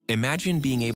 Imagine being able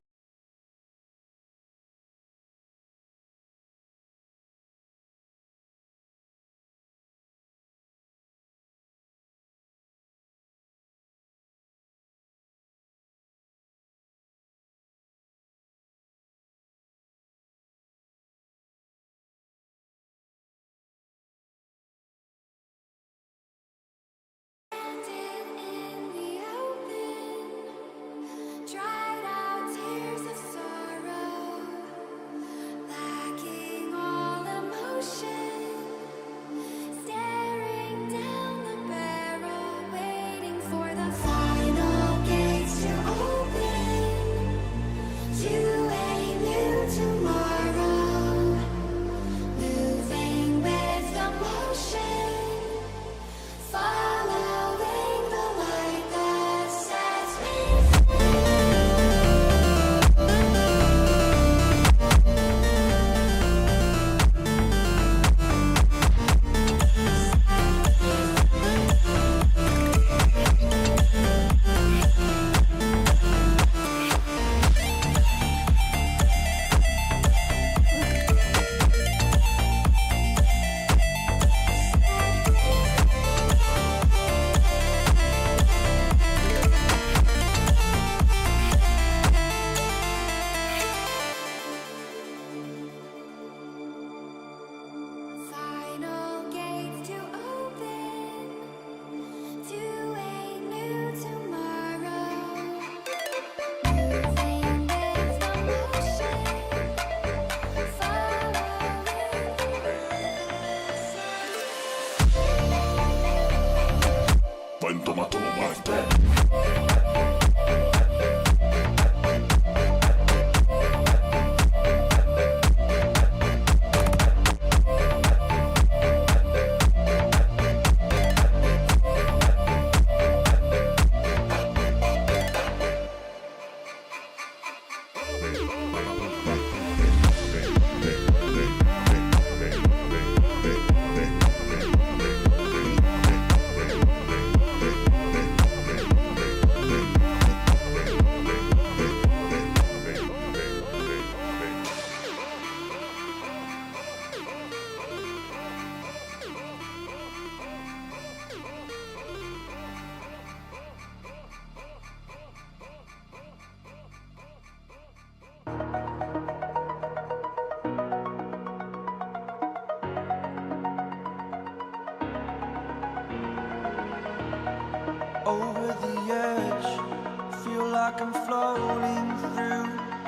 over the edge, feel like I'm floating through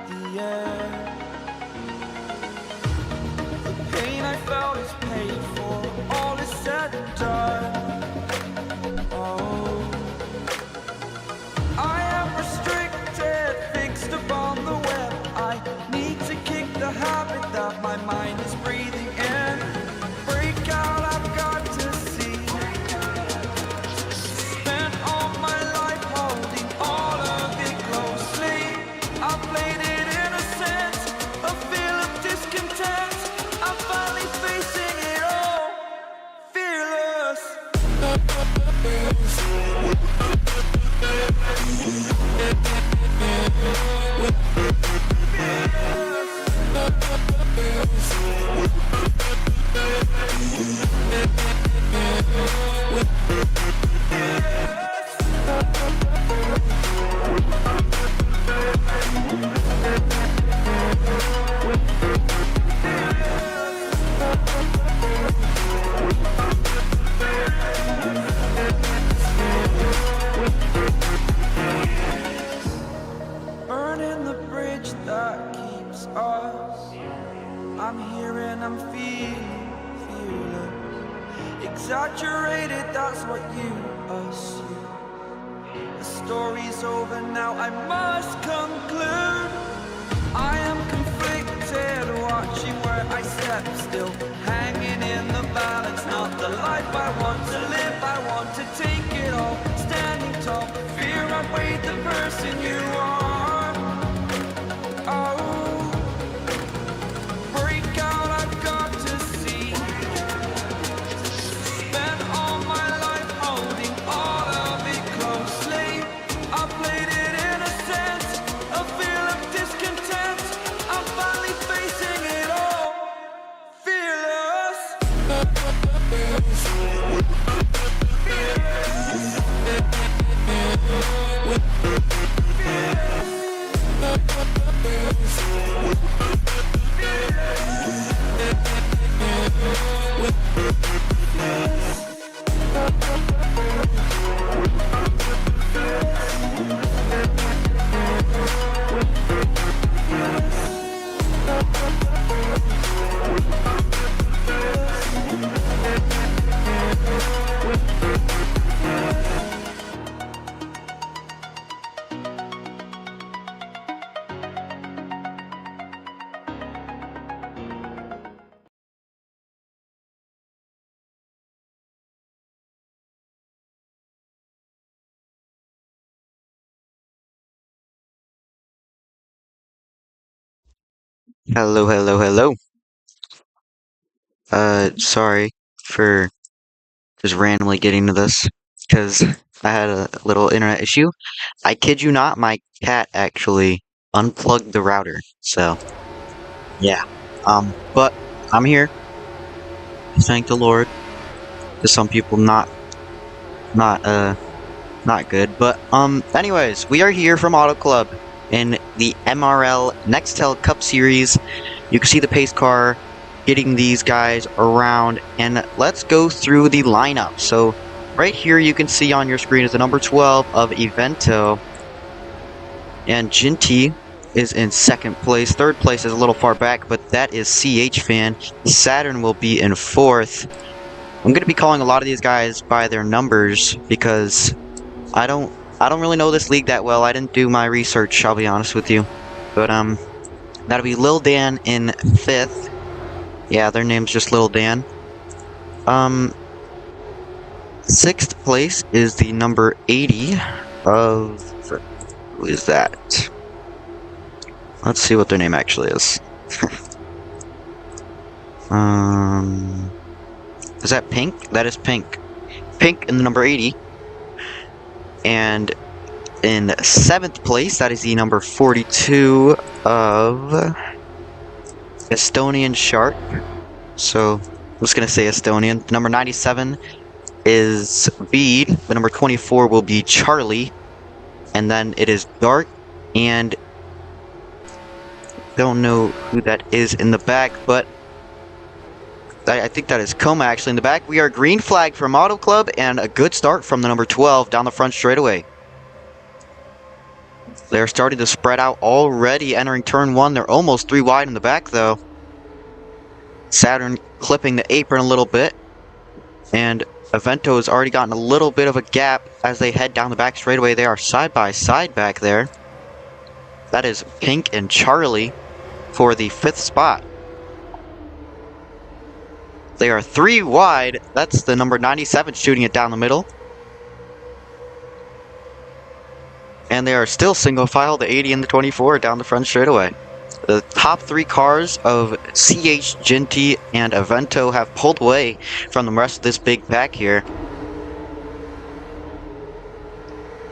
the air. The pain I felt is paid for, all is said and done. Oh, I am restricted, fixed upon the web. I need to kick the habit that my mind is breathing in. Break out, I've got to see. Spent all my life holding all of it closely. I played it innocent, a feel of discontent. I'm finally facing it all, fearless. exaggerated, that's what you assume. The story's over now, I must conclude. I am conflicted, watching where I step still, hanging in the balance, not the life I want to live. I want to take it all, standing tall, fear outweighed the person you are. Oh, break out, I've got to see. Spent all my life holding all of it closely. I played it innocent, a feel of discontent. I'm finally facing it all, fearless. Hello, hello, hello. Sorry for just randomly getting to this because I had a little internet issue. I kid you not, my cat actually unplugged the router. So, yeah. But I'm here. Thank the Lord. To some people, not good. But, anyways, we are here from Auto Club in the MRL Nextel Cup Series. You can see the pace car getting these guys around, and let's go through the lineup. So right here you can see on your screen is the number 12 of Evento, and Ginty is in second place. Third place is a little far back, but that is CH Fan. Saturn will be in fourth. I'm going to be calling a lot of these guys by their numbers because I don't really know this league that well. I didn't do my research, I'll be honest with you. But that'll be Lil Dan in fifth. Yeah, their name's just Lil Dan. Sixth place is the number 80 of... who is that? Let's see what their name actually is. Is that Pink? That is Pink. Pink in the number 80. And in seventh place, that is the number 42 of Estonian Shark. So I'm just gonna say Estonian. Number 97 is Bede. The number 24 will be Charlie, and then it is Dark, and don't know who that is in the back, but I think that is Coma actually in the back. We are green flag from Auto Club, and a good start from the number 12 down the front straightaway. They're starting to spread out already entering turn 1. They're almost 3 wide in the back though. Saturn clipping the apron a little bit, and Evento has already gotten a little bit of a gap as they head down the back straightaway. They are side by side back there. That is Pink and Charlie for the 5th spot. They are 3 wide. That's the number 97 shooting it down the middle. And they are still single file, the 80 and the 24 down the front straightaway. The top 3 cars of CH, Ginty, and Evento have pulled away from the rest of this big pack here.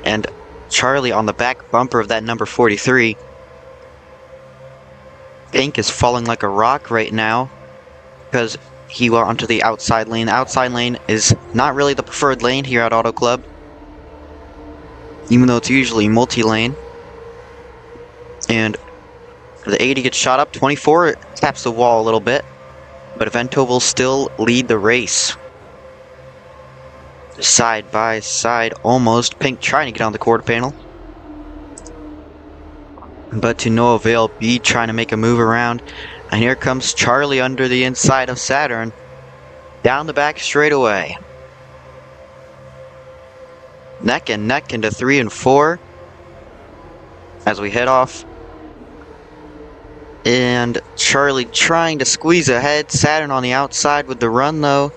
And Charlie on the back bumper of that number 43. Pink is falling like a rock right now because he went onto the outside lane. The outside lane is not really the preferred lane here at Auto Club, even though it's usually multi-lane. And the 80 gets shot up, 24 taps the wall a little bit, but Evento will still lead the race. Side by side, almost. Pink trying to get on the quarter panel, but to no avail. B trying to make a move around, and here comes Charlie under the inside of Saturn. down the back straightaway. Neck and neck into 3 and 4 as we head off. And Charlie trying to squeeze ahead. Saturn on the outside with the run though.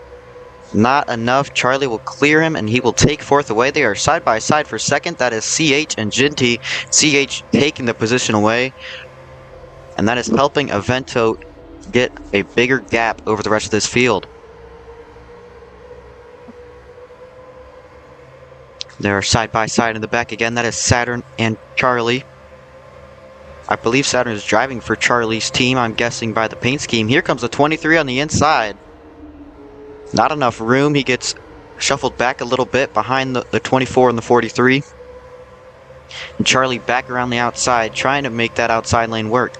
Not enough. Charlie will clear him and he will take fourth away. They are side by side for second. That is CH and Ginty. CH taking the position away. And that is helping Avento get a bigger gap over the rest of this field. They are side by side in the back again. That is Saturn and Charlie. I believe Saturn is driving for Charlie's team, I'm guessing by the paint scheme. Here comes the 23 on the inside. Not enough room. He gets shuffled back a little bit behind the 24 and the 43. And Charlie back around the outside, trying to make that outside lane work.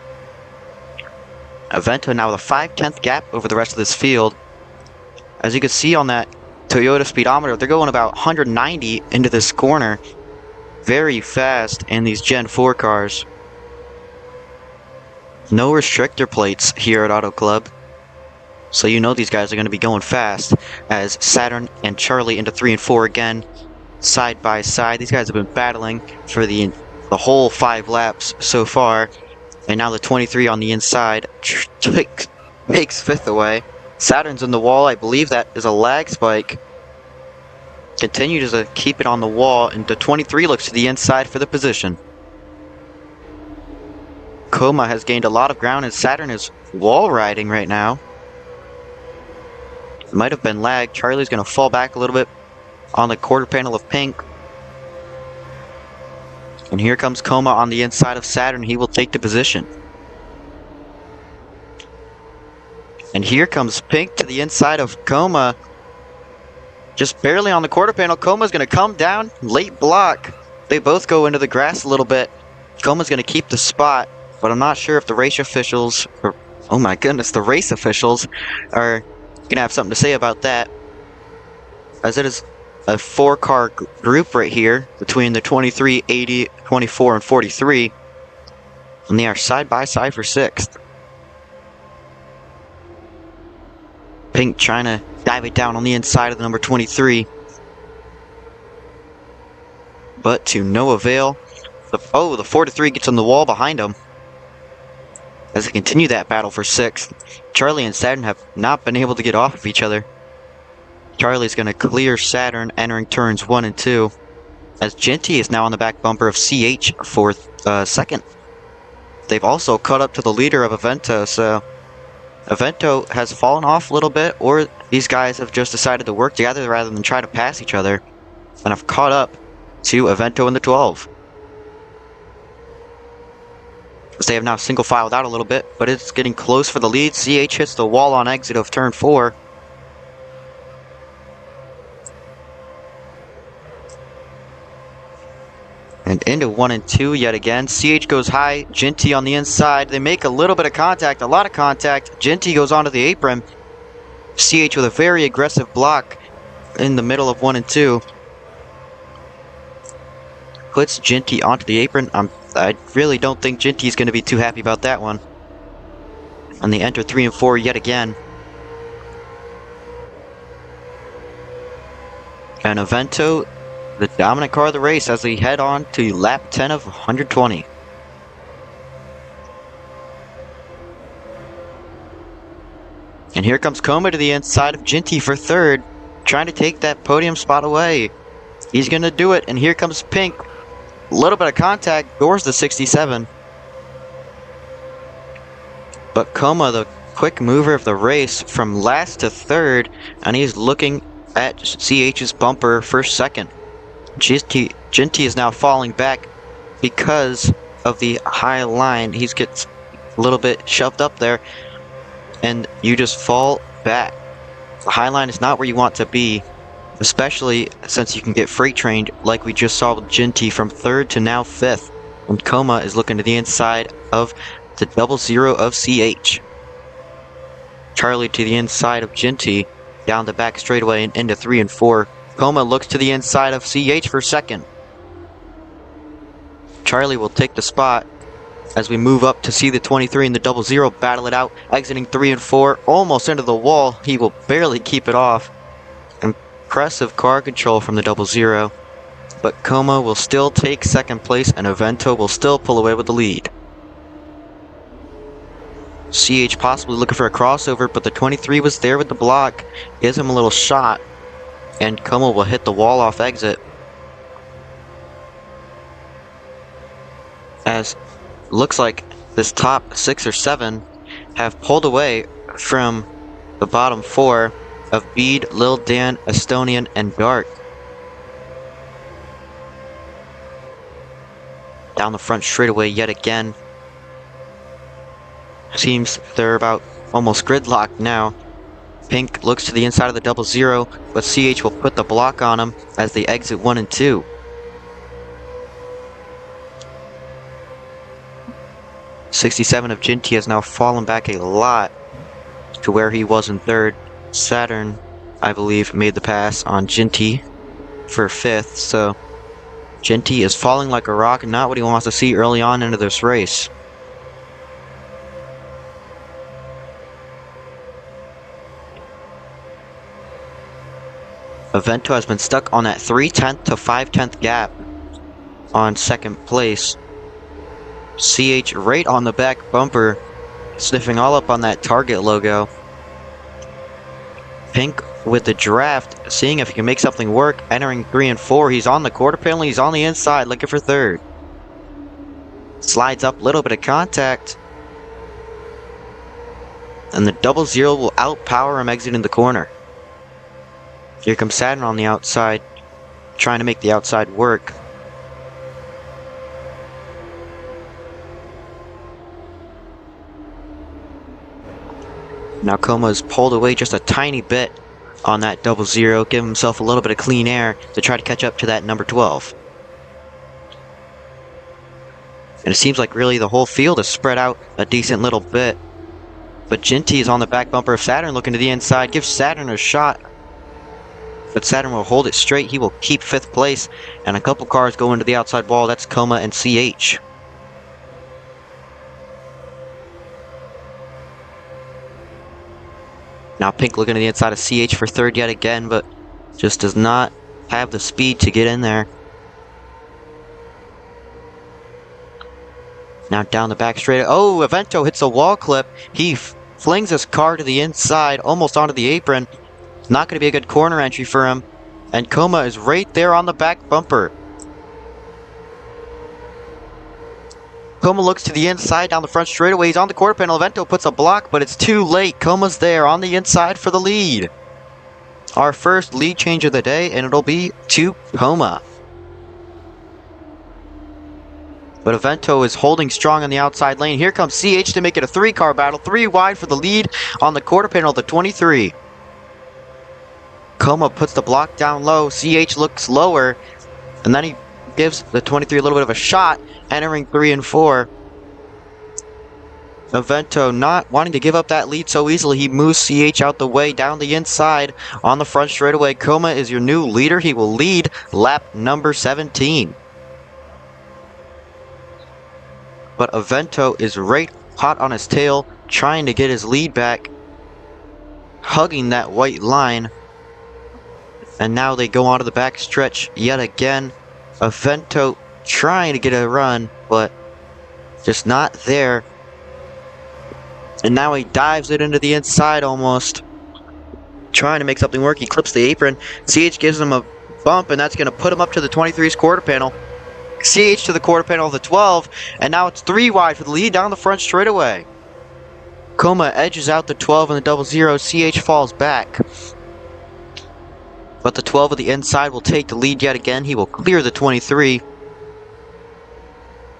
Avento now with a 5/10 gap over the rest of this field. As you can see on that Toyota speedometer, they're going about 190 into this corner. Very fast in these Gen 4 cars. No restrictor plates here at Auto Club. So you know these guys are going to be going fast. As Saturn and Charlie into 3 and 4 again, side by side. These guys have been battling for the whole 5 laps so far. And now the 23 on the inside takes fifth away. Saturn's in the wall. I believe that is a lag spike. Continues to keep it on the wall, and the 23 looks to the inside for the position. Coma has gained a lot of ground, and Saturn is wall riding right now. It might have been lag. Charlie's going to fall back a little bit on the quarter panel of pink. And here comes Coma on the inside of Saturn. He will take the position. And here comes Pink to the inside of Coma. Just barely on the quarter panel. Coma's going to come down. Late block. They both go into the grass a little bit. Coma's going to keep the spot. But I'm not sure if the race officials, or, oh my goodness, the race officials are going to have something to say about that. As it is a 4-car group right here between the 23, 80, 24, and 43. And they are side by side for 6th. Pink trying to dive it down on the inside of the number 23. But to no avail. The 43 gets on the wall behind him. As they continue that battle for 6th. Charlie and Saturn have not been able to get off of each other. Charlie's going to clear Saturn entering turns 1 and 2. As Ginty is now on the back bumper of CH for 2nd. They've also caught up to the leader of Avento, so Avento has fallen off a little bit, or these guys have just decided to work together rather than try to pass each other, and have caught up to Avento in the 12. As they have now single filed out a little bit, but it's getting close for the lead. CH hits the wall on exit of turn 4. And into 1 and 2 yet again. CH goes high. Ginty on the inside. They make a little bit of contact, a lot of contact. Ginty goes onto the apron. CH with a very aggressive block in the middle of 1 and 2. Puts Ginty onto the apron. I really don't think Ginty's going to be too happy about that one. And they enter 3 and 4 yet again. And Avento, the dominant car of the race, as we head on to lap 10 of 120. And here comes Coma to the inside of Ginty for 3rd, trying to take that podium spot away. He's going to do it, and here comes Pink. A little bit of contact, doors the 67. But Coma, the quick mover of the race, from last to 3rd, and he's looking at CH's bumper for 2nd. Ginty is now falling back because of the high line. He gets a little bit shoved up there, and you just fall back. The high line is not where you want to be, especially since you can get freight trained like we just saw with Ginty from 3rd to now 5th. And Coma is looking to the inside of the 00 of CH. Charlie to the inside of Ginty, down the back straightaway and into 3 and 4. Coma looks to the inside of CH for 2nd. Charlie will take the spot. as we move up to see the 23 and the 00 battle it out, exiting 3 and 4, almost into the wall. He will barely keep it off. Impressive car control from the 00, but Coma will still take second place and Evento will still pull away with the lead. CH possibly looking for a crossover, but the 23 was there with the block, gives him a little shot, and Coma will hit the wall off exit. As looks like this top 6 or 7 have pulled away from the bottom 4 of Bede, Lil Dan, Estonian, and Dark. Down the front straightaway yet again. Seems they're about almost gridlocked now. Pink looks to the inside of the 00, but CH will put the block on him as they exit 1 and 2. '67 of Ginty has now fallen back a lot to where he was in 3rd. Saturn, I believe, made the pass on Ginty for 5th, so Ginty is falling like a rock, not what he wants to see early on into this race. Evento has been stuck on that 3/10 to 5/10 gap on 2nd place. CH right on the back bumper, sniffing all up on that Target logo. Pink with the draft, seeing if he can make something work, entering 3 and 4. He's on the quarter panel, he's on the inside, looking for 3rd. Slides up, little bit of contact. And the 00 will outpower him exiting the corner. Here comes Saturn on the outside, trying to make the outside work. Now Coma is pulled away just a tiny bit on that 00, give himself a little bit of clean air to try to catch up to that number 12. And it seems like really the whole field is spread out a decent little bit. But Ginty is on the back bumper of Saturn, looking to the inside, gives Saturn a shot. But Saturn will hold it straight, he will keep 5th place, and a couple cars go into the outside wall. That's Coma and CH. Now Pink looking to the inside of CH for 3rd yet again, but just does not have the speed to get in there. Now down the back straight. Oh, Evento hits a wall clip. He flings his car to the inside, almost onto the apron. Not going to be a good corner entry for him. And Coma is right there on the back bumper. Coma looks to the inside down the front straightaway. He's on the quarter panel. Evento puts a block, but it's too late. Coma's there on the inside for the lead. Our first lead change of the day, and it'll be to Coma. But Evento is holding strong on the outside lane. Here comes CH to make it a 3-car battle. 3 wide for the lead on the quarter panel, the 23. Coma puts the block down low. CH looks lower, and then he gives the 23 a little bit of a shot, entering 3 and 4. Evento not wanting to give up that lead so easily. He moves CH out the way down the inside on the front straightaway. Coma is your new leader. He will lead lap number 17. But Evento is right hot on his tail, trying to get his lead back, hugging that white line. And now they go onto the back stretch yet again. Evento trying to get a run, but just not there. And now he dives it into the inside almost, trying to make something work. He clips the apron. CH gives him a bump, and that's going to put him up to the 23's quarter panel. CH to the quarter panel of the 12, and now it's 3 wide for the lead down the front straightaway. Coma edges out the 12 and the 00. CH falls back. But the 12 of the inside will take the lead yet again. He will clear the 23.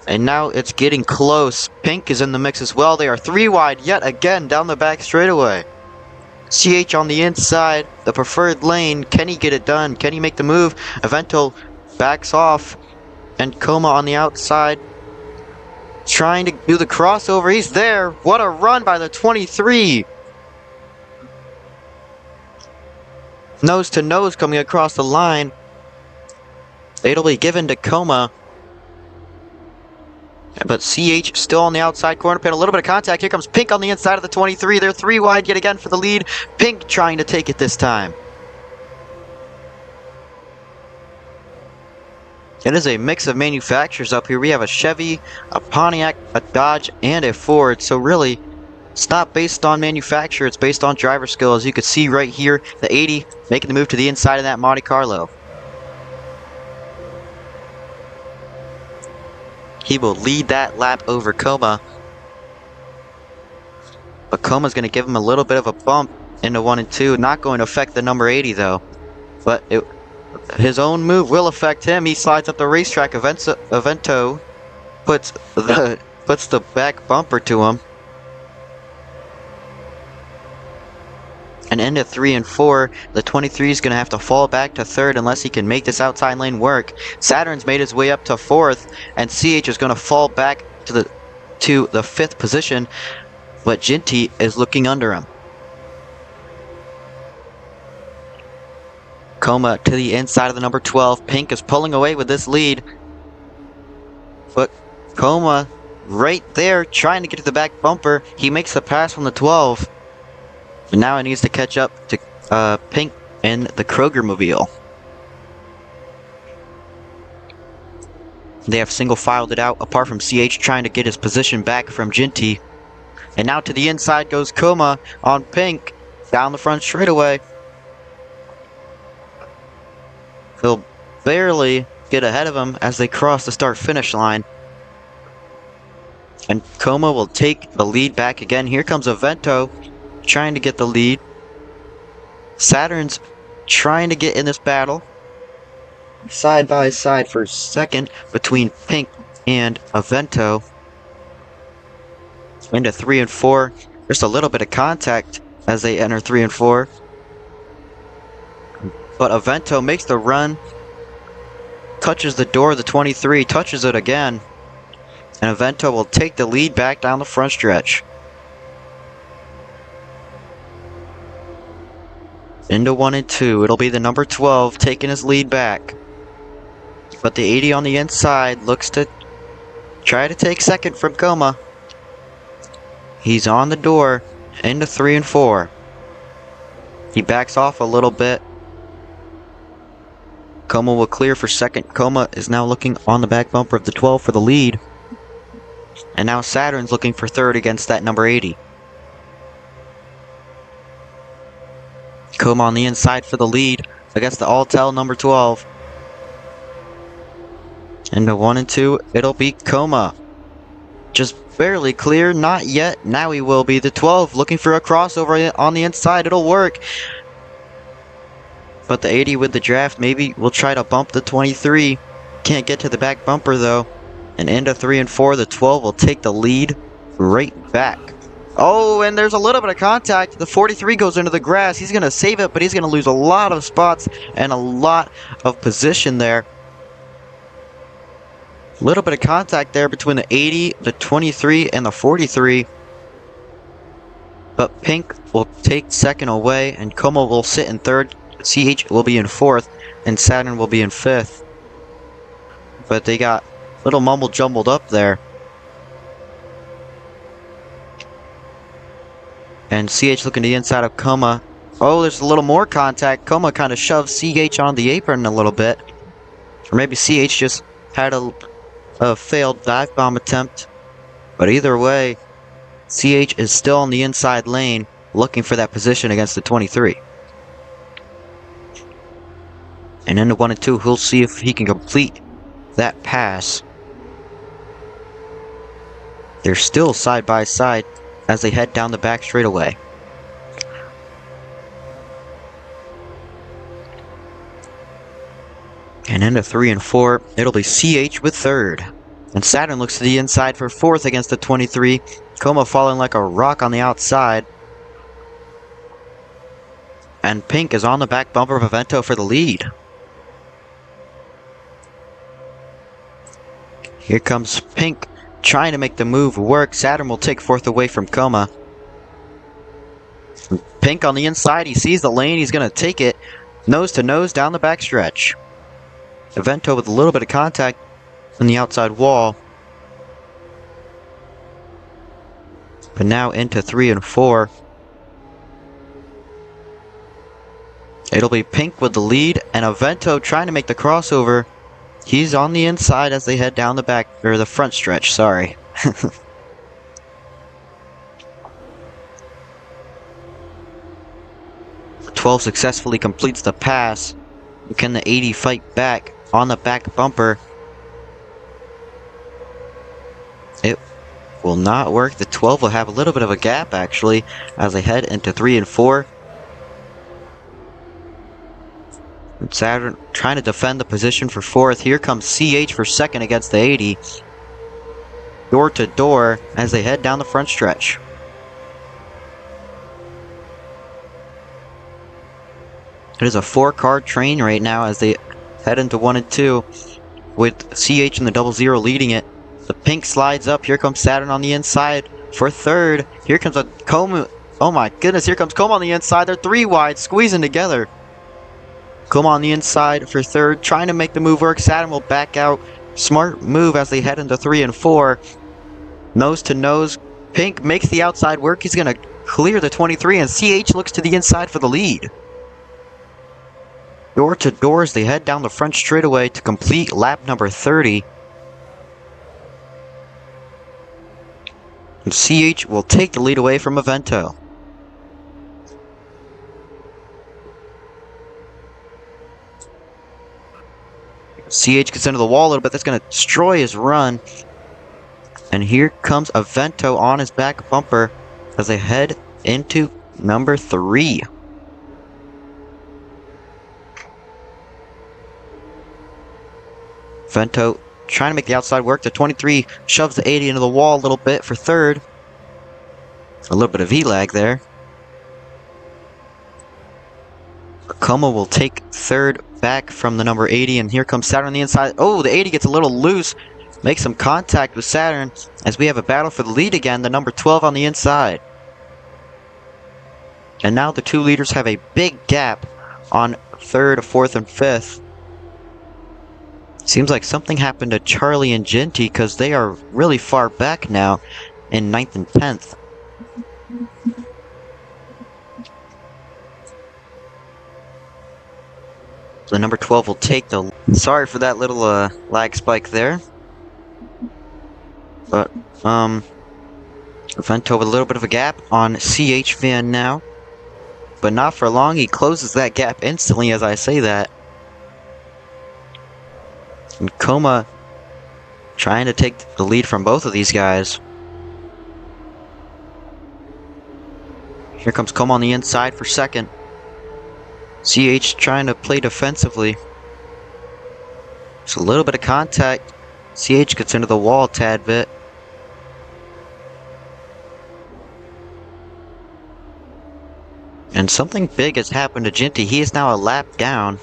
And now it's getting close. Pink is in the mix as well. They are 3 wide yet again down the back straightaway. CH on the inside, the preferred lane. Can he get it done? Can he make the move? Evento backs off. And Coma on the outside, trying to do the crossover. He's there. What a run by the 23. Nose to nose coming across the line. It'll be given to Coma. But CH still on the outside corner pin. A little bit of contact. Here comes Pink on the inside of the 23. They're 3 wide yet again for the lead. Pink trying to take it this time. It is a mix of manufacturers up here. We have a Chevy, a Pontiac, a Dodge, and a Ford. So really, it's not based on manufacturer. It's based on driver skill. As you can see right here, the 80 making the move to the inside of that Monte Carlo. He will lead that lap over Coma. But Coma's going to give him a little bit of a bump into 1 and 2. Not going to affect the number 80 though. But his own move will affect him. He slides up the racetrack. Avento puts the back bumper to him. And into 3 and 4, the 23 is going to have to fall back to 3rd unless he can make this outside lane work. Saturn's made his way up to 4th, and CH is going to fall back to the 5th position, but Ginty is looking under him. Coma to the inside of the number 12. Pink is pulling away with this lead, but Coma right there trying to get to the back bumper. He makes the pass from the 12. But now he needs to catch up to Pink and the Kroger Mobile. They have single filed it out, apart from CH trying to get his position back from Ginty. And now to the inside goes Coma on Pink, down the front straightaway. He'll barely get ahead of him as they cross the start-finish line. And Coma will take the lead back again. Here comes Avento, trying to get the lead. Saturn's trying to get in this battle. Side by side for second between Pink and Avento. Into 3 and 4. Just a little bit of contact as they enter 3 and 4. But Avento makes the run. Touches the door of the 23. Touches it again. And Avento will take the lead back down the front stretch. Into 1 and 2. It'll be the number 12 taking his lead back. But the 80 on the inside looks to try to take second from Coma. He's on the door into 3 and 4. He backs off a little bit. Coma will clear for second. Coma is now looking on the back bumper of the 12 for the lead. And now Saturn's looking for third against that number 80. Coma on the inside for the lead against the all-tell number 12. Into 1 and 2, it'll be Coma. Just barely clear, not yet. Now he will be. The 12 looking for a crossover on the inside. It'll work. But the 80 with the draft maybe will try to bump the 23. Can't get to the back bumper though. And into 3 and 4, the 12 will take the lead right back. Oh, and there's a little bit of contact. The 43 goes into the grass. He's going to save it, but he's going to lose a lot of spots and a lot of position there. A little bit of contact there between the 80, the 23, and the 43. But Pink will take second away, and Coma will sit in third. CH will be in fourth, and Saturn will be in fifth. But they got a little mumble jumbled up there. And CH looking to the inside of Coma. Oh, there's a little more contact. Coma kind of shoves CH on the apron a little bit. Or maybe CH just had a failed dive bomb attempt. But either way, CH is still on the inside lane looking for that position against the 23. And into 1 and 2, he'll see if he can complete that pass. They're still side by side as they head down the back straightaway. And into 3 and 4, it'll be CH with third. And Saturn looks to the inside for fourth against the 23. Coma falling like a rock on the outside. And Pink is on the back bumper of Avento for the lead. Here comes Pink trying to make the move work. Saturn will take fourth away from Coma. Pink on the inside. He sees the lane. He's going to take it nose to nose down the backstretch. Avento with a little bit of contact on the outside wall. but now into 3 and 4. It'll be Pink with the lead, and Avento trying to make the crossover. He's on the inside as they head down the back, or the front stretch, sorry. The 12 successfully completes the pass. Can the 80 fight back on the back bumper? It will not work. The 12 will have a little bit of a gap, actually, as they head into 3 and 4. And Saturn trying to defend the position for 4th. Here comes CH for 2nd against the 80. Door to door as they head down the front stretch. It is a 4-car train right now as they head into 1 and 2 with CH and the 00 leading it. The Pink slides up. Here comes Saturn on the inside for 3rd. Here comes a Coma. Oh my goodness, here comes Coma on the inside. They're 3 wide, squeezing together. Coma on the inside for 3rd, trying to make the move work. Saturn will back out. Smart move as they head into 3 and 4. Nose to nose. Pink makes the outside work. He's going to clear the 23, and CH looks to the inside for the lead. Door to door as they head down the front straightaway to complete lap number 30. And CH will take the lead away from Avento. CH gets into the wall a little bit. That's going to destroy his run. And here comes Avento on his back bumper as they head into number 3. Avento trying to make the outside work. The 23 shoves the 80 into the wall a little bit for 3rd. A little bit of V-lag there. Coma will take 3rd back from the number 80, and here comes Saturn on the inside. Oh, the 80 gets a little loose, makes some contact with Saturn as we have a battle for the lead again, the number 12 on the inside. And now the 2 leaders have a big gap on 3rd, 4th, and 5th. Seems like something happened to Charlie and Ginty because they are really far back now in 9th and 10th. The number 12 will take the... Sorry for that little lag spike there. But, Avento with a little bit of a gap on CH Van now. But not for long. He closes that gap instantly as I say that. And Coma trying to take the lead from both of these guys. Here comes Coma on the inside for 2nd. CH trying to play defensively. Just a little bit of contact. CH gets into the wall a tad bit. And something big has happened to Ginty. He is now a lap down.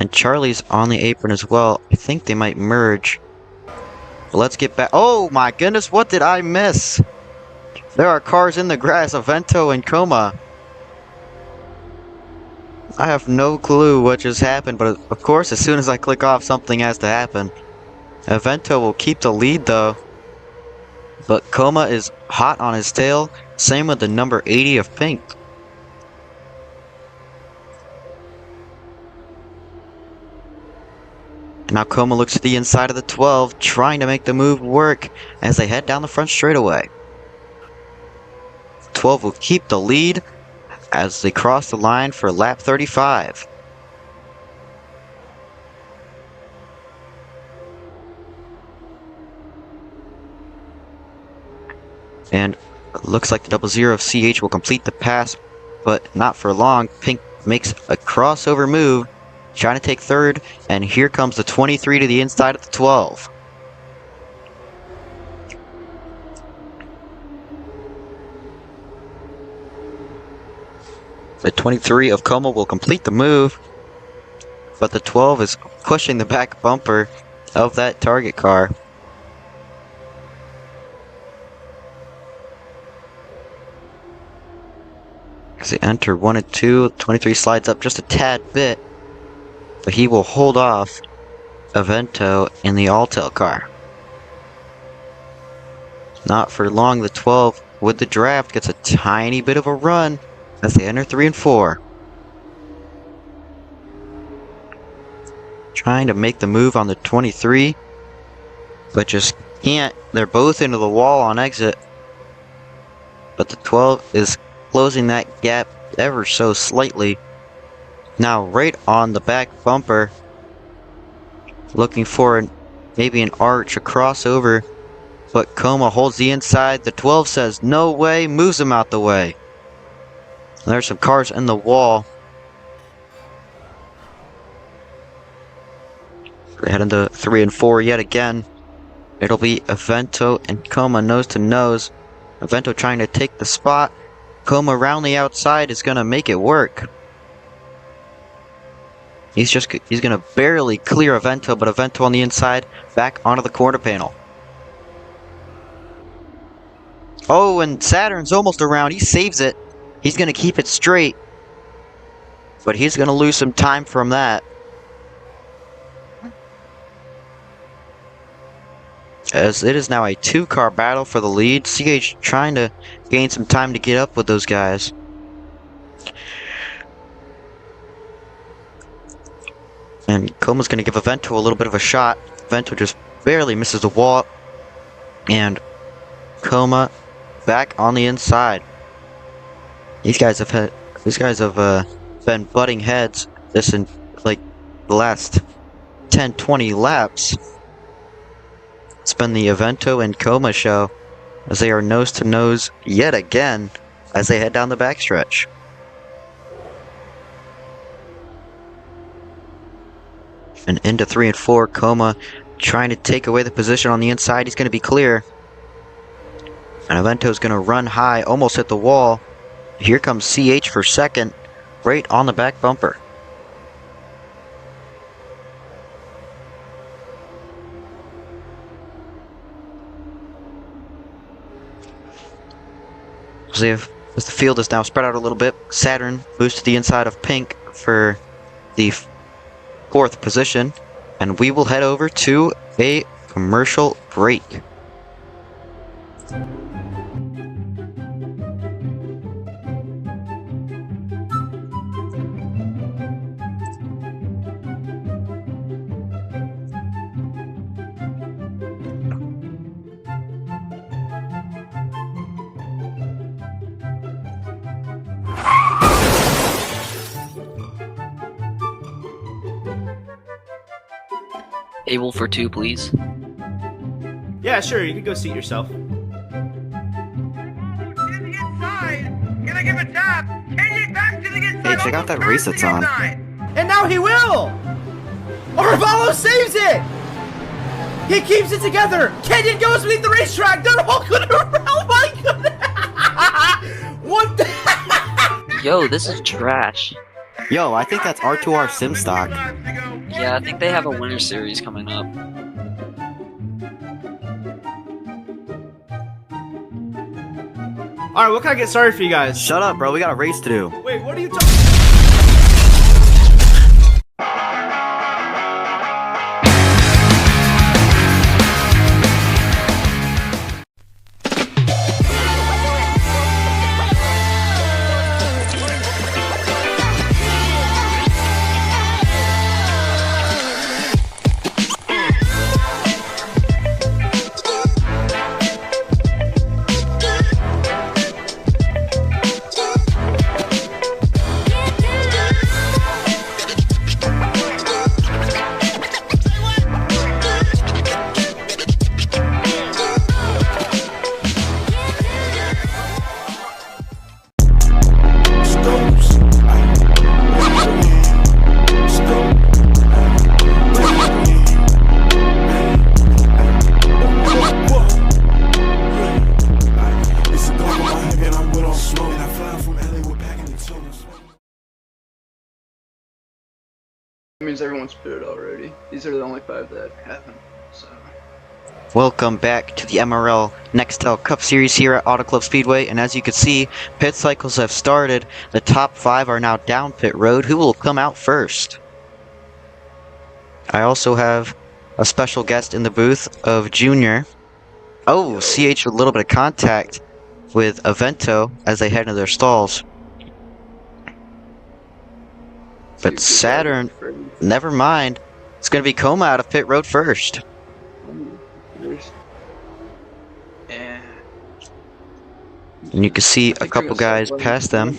And Charlie's on the apron as well. I think they might merge. But let's get back. Oh my goodness, what did I miss? There are cars in the grass. Avento and Coma. I have no clue what just happened, but of course, as soon as I click off, something has to happen. Avento will keep the lead, though. But Coma is hot on his tail. Same with the number 80 of Pink. Now Coma looks at the inside of the 12, trying to make the move work as they head down the front straightaway. 12 will keep the lead as they cross the line for lap 35. And it looks like the 00 of CH will complete the pass, but not for long. Pink makes a crossover move, trying to take 3rd, and here comes the 23 to the inside of the 12. The 23 of Coma will complete the move, but the 12 is pushing the back bumper of that target car. As they enter 1 and 2, 23 slides up just a tad bit, but he will hold off Avento in the Altel car. Not for long, the 12 with the draft gets a tiny bit of a run as they enter 3 and 4. Trying to make the move on the 23, but just can't. They're both into the wall on exit, but the 12 is closing that gap ever so slightly. Now right on the back bumper, looking for maybe an arch, a crossover, but Coma holds the inside. The 12 says no way, moves him out the way. There's some cars in the wall. They head into 3 and 4 yet again. It'll be Avento and Coma nose to nose. Avento trying to take the spot. Coma around the outside is gonna make it work. He's gonna barely clear Avento, but Avento on the inside, back onto the quarter panel. Oh, and Saturn's almost around. He saves it. He's gonna keep it straight, but he's gonna lose some time from that. As it is now a 2-car battle for the lead. CH trying to gain some time to get up with those guys. And Coma's going to give Avento a little bit of a shot. Avento just barely misses the wall. And Coma back on the inside. These guys have been butting heads this in like the last 10-20 laps. It's been the Avento and Coma show as they are nose to nose yet again as they head down the backstretch. And into 3 and 4, Coma trying to take away the position on the inside. He's going to be clear. And Avento's going to run high, almost hit the wall. Here comes CH for second, right on the back bumper. As the field is now spread out a little bit, Saturn moves to the inside of Pink for the 4th position, and we will head over to a commercial break. Table for 2, please. Yeah, sure, you can go seat yourself. Hey, check out that race that's on. And now he will! Arvalo saves it! He keeps it together! Kenyon goes beneath the racetrack! They're all good! Oh my goodness! What the? Yo, this is trash. Yo, I think that's R2R sim stock. Yeah, I think they have a winter series coming up. Alright, what can I get started for you guys? Shut up, bro. We got a race to do. Wait, what are you talking? Means everyone's booted already. These are the only 5 that haven't, so. Welcome back to the MRL Nextel Cup Series here at Auto Club Speedway, and as you can see, pit cycles have started. The top 5 are now down pit road. Who will come out first? I also have a special guest in the booth of Junior. Oh, CH with a little bit of contact with Avento as they head into their stalls. But Saturn, never mind. It's going to be Coma out of pit road first. And And you can see a couple guys past them.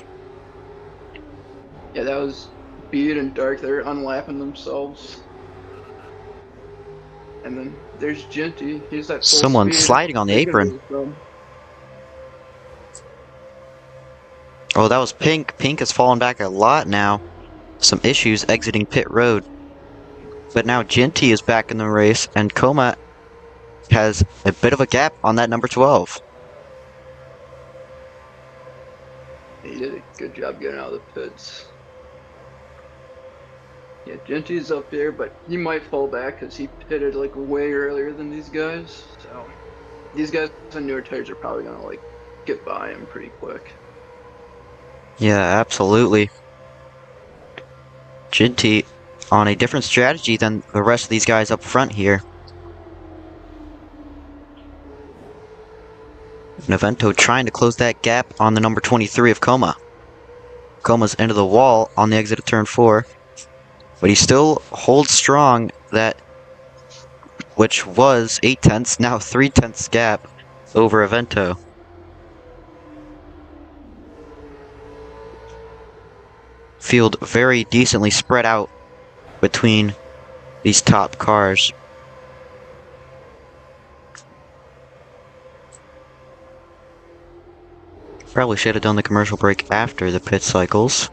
yeah, that was Beat and Dark. They're unlapping themselves. And then there's Genty. He's at full Someone speed. sliding on the He's gonna apron. lose them. Oh, that was Pink. Pink has fallen back a lot now. Some issues exiting pit road. But now Genty is back in the race, and Coma has a bit of a gap on that number 12. He did a good job getting out of the pits. Yeah, Genty's up there, but he might fall back because he pitted like way earlier than these guys. So these guys on newer tires are probably gonna like get by him pretty quick. Yeah, absolutely. Genty on a different strategy than the rest of these guys up front here. Navento trying to close that gap on the number 23 of Coma. Coma's into the wall on the exit of turn 4. But he still holds strong that, which was 8/10, now 3/10 gap over Avento. Field very decently spread out between these top cars. Probably should have done the commercial break after the pit cycles,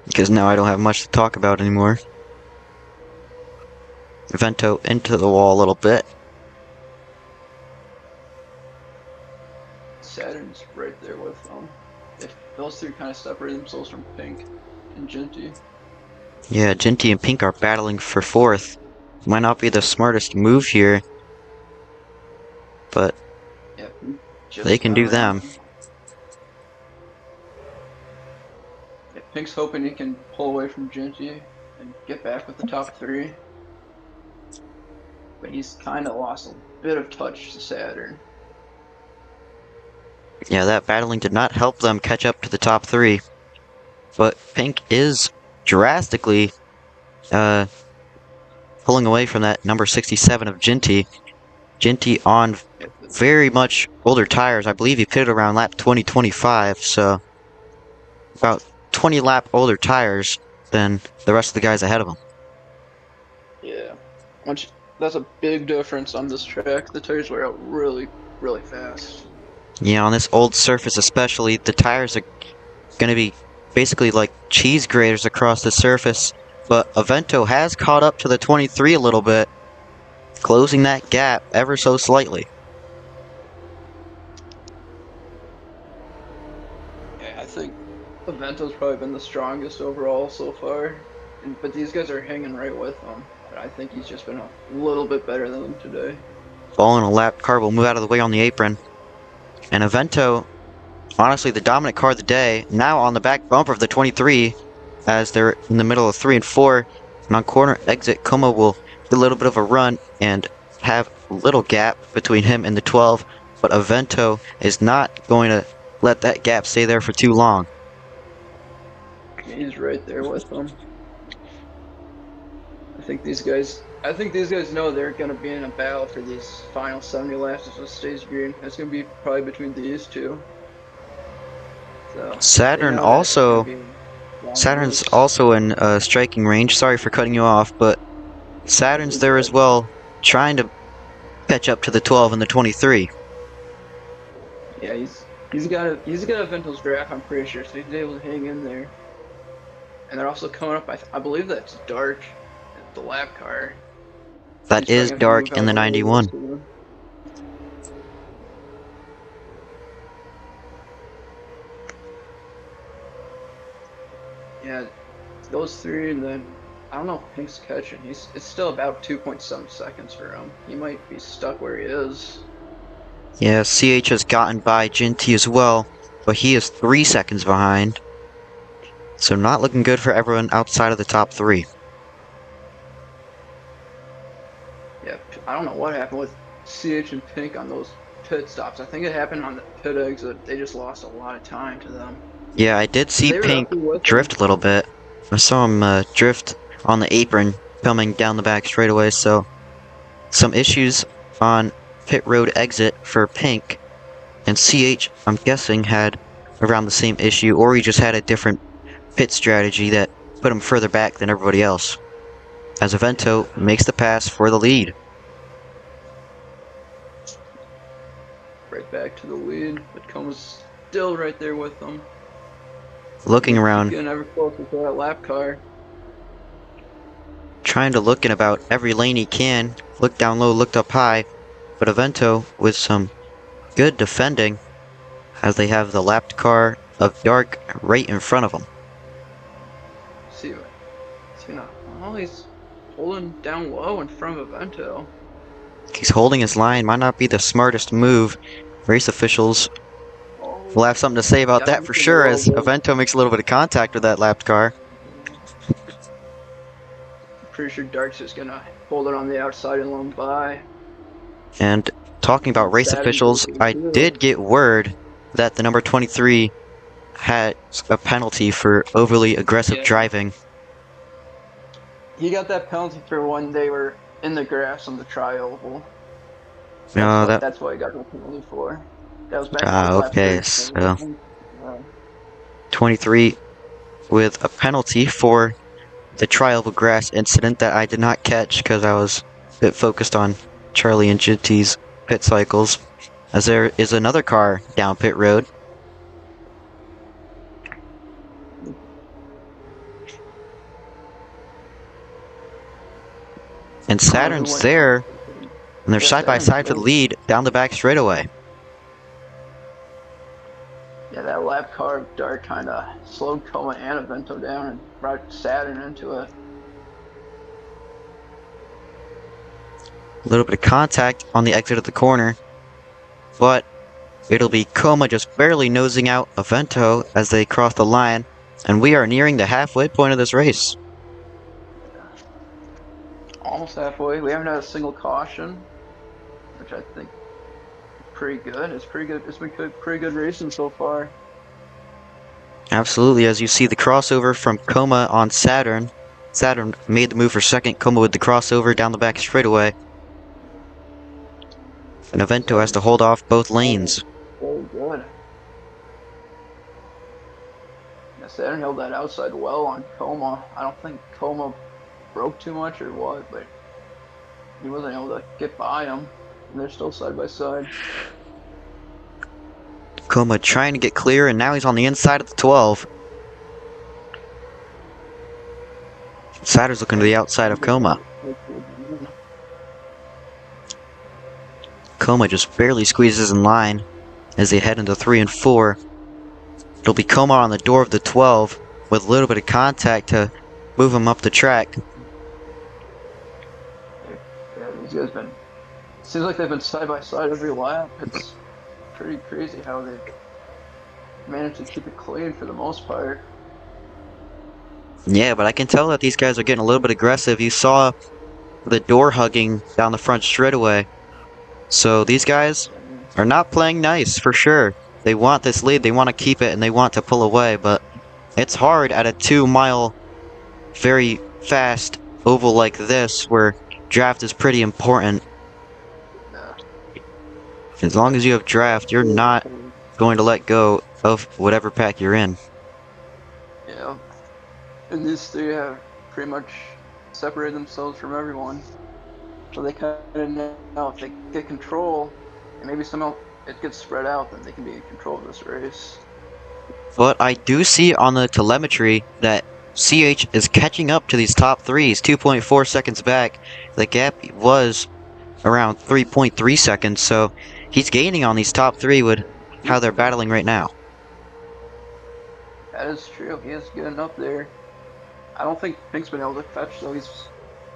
because now I don't have much to talk about anymore. Vento into the wall a little bit. Saturn's right there with them. If those three kind of separate themselves from Pink and Genty. Yeah, Genty and Pink are battling for 4th. Might not be the smartest move here, but Yeah, they can do them. Yeah, Pink's hoping he can pull away from Genty and get back with the top 3. But he's kind of lost a bit of touch to Saturn. Yeah, that battling did not help them catch up to the top 3. But Pink is drastically pulling away from that number 67 of Genty. Genty on very much older tires. I believe he pitted around lap 20-25, so about 20 lap older tires than the rest of the guys ahead of him. Yeah, that's a big difference on this track. The tires wear out really, really fast. Yeah, on this old surface especially, the tires are going to be basically like cheese graters across the surface. But Avento has caught up to the 23 a little bit, closing that gap ever so slightly. Yeah, I think Avento's probably been the strongest overall so far. But these guys are hanging right with him. But I think he's just been a little bit better than them today. Ball in a lap, car will move out of the way on the apron. And Avento, honestly the dominant car of the day, now on the back bumper of the 23, as they're in the middle of 3 and 4. And on corner exit, Coma will get a little bit of a run and have a little gap between him and the 12. But Avento is not going to let that gap stay there for too long. He's right there with them. I think these guys know they're gonna be in a battle for these final 70 laps if it stays green. It's gonna be probably between these two. So Saturn's also in striking range. Sorry for cutting you off, but Saturn's there as well, trying to catch up to the 12 and the 23. Yeah, he's got Avento's graph, I'm pretty sure, so he's able to hang in there. And they're also coming up. I believe that's Dark, the lap car. That is Dark in the 91. Yeah, those three, and then I don't know if Pink's catching. It's still about 2.7 seconds for him. He might be stuck where he is. Yeah, CH has gotten by Genty as well, but he is 3 seconds behind. So not looking good for everyone outside of the top 3. Yeah, I don't know what happened with CH and Pink on those pit stops. I think it happened on the pit exit. They just lost a lot of time to them. Yeah, I did see They were Pink up there with drift them. a little bit. I saw him drift on the apron coming down the back straightaway, so some issues on pit road exit for Pink. And CH, I'm guessing, had around the same issue, or he just had a different pit strategy that put him further back than everybody else. As Avento makes the pass for the lead. Right back to the lead, but Coma's still right there with them. Looking around, Getting ever closer to that lap car. trying to look in about every lane he can. Look down low, looked up high. But Avento with some good defending as they have the lapped car of Dark right in front of them. See, well, he's holding down low in front of Avento. He's holding his line, might not be the smartest move. Race officials will have something to say about that for sure, as Avento makes a little bit of contact with that lapped car. Pretty sure Dark's just gonna hold it on the outside and let him by. And talking about race officials, I did get word that the number 23 had a penalty for overly aggressive driving. He got that penalty for when they were in the grass on the tri-oval. That's what he got the penalty for. That was back okay, so 23 with a penalty for the tri-oval grass incident that I did not catch because I was a bit focused on Charlie and Jitty's pit cycles, as there is another car down pit road. And Saturn's there, and they're side by side for the lead down the back straightaway. Yeah, that lap car of Dark kind of slowed Coma and Avento down and brought Saturn into it. A little bit of contact on the exit of the corner, but it'll be Coma just barely nosing out Avento as they cross the line, and we are nearing the halfway point of this race. Almost halfway. We haven't had a single caution, which I think is pretty good. It's pretty good. It's been pretty good racing so far. Absolutely, as you see the crossover from Coma on Saturn. Saturn made the move for second, Coma with the crossover down the back straightaway. And Avento has to hold off both lanes. Very good. Yeah, Saturn held that outside well on Coma. I don't think Coma broke too much or what, but he wasn't able to get by him. And they're still side by side. Coma trying to get clear, and now he's on the inside of the 12. Saturn's looking to the outside of Coma. Coma just barely squeezes in line as they head into 3 and 4. It'll be Coma on the door of the 12 with a little bit of contact to move him up the track. Yeah, these guys been. Seems like they've been side by side every lap. It's pretty crazy how they managed to keep it clean for the most part. Yeah, but I can tell that these guys are getting a little bit aggressive. You saw the door hugging down the front straightaway. So these guys are not playing nice, for sure. They want this lead, they want to keep it, and they want to pull away, but it's hard at a 2-mile, very fast oval like this, where draft is pretty important. As long as you have draft, you're not going to let go of whatever pack you're in. Yeah. And these three have pretty much separated themselves from everyone. So they kind of know if they get control, and maybe somehow it gets spread out, then they can be in control of this race. But I do see on the telemetry that CH is catching up to these top threes, 2.4 seconds back. The gap was around 3.3 seconds, so he's gaining on these top three with how they're battling right now. That is true. He is getting up there. I don't think Pink's been able to catch, though. He's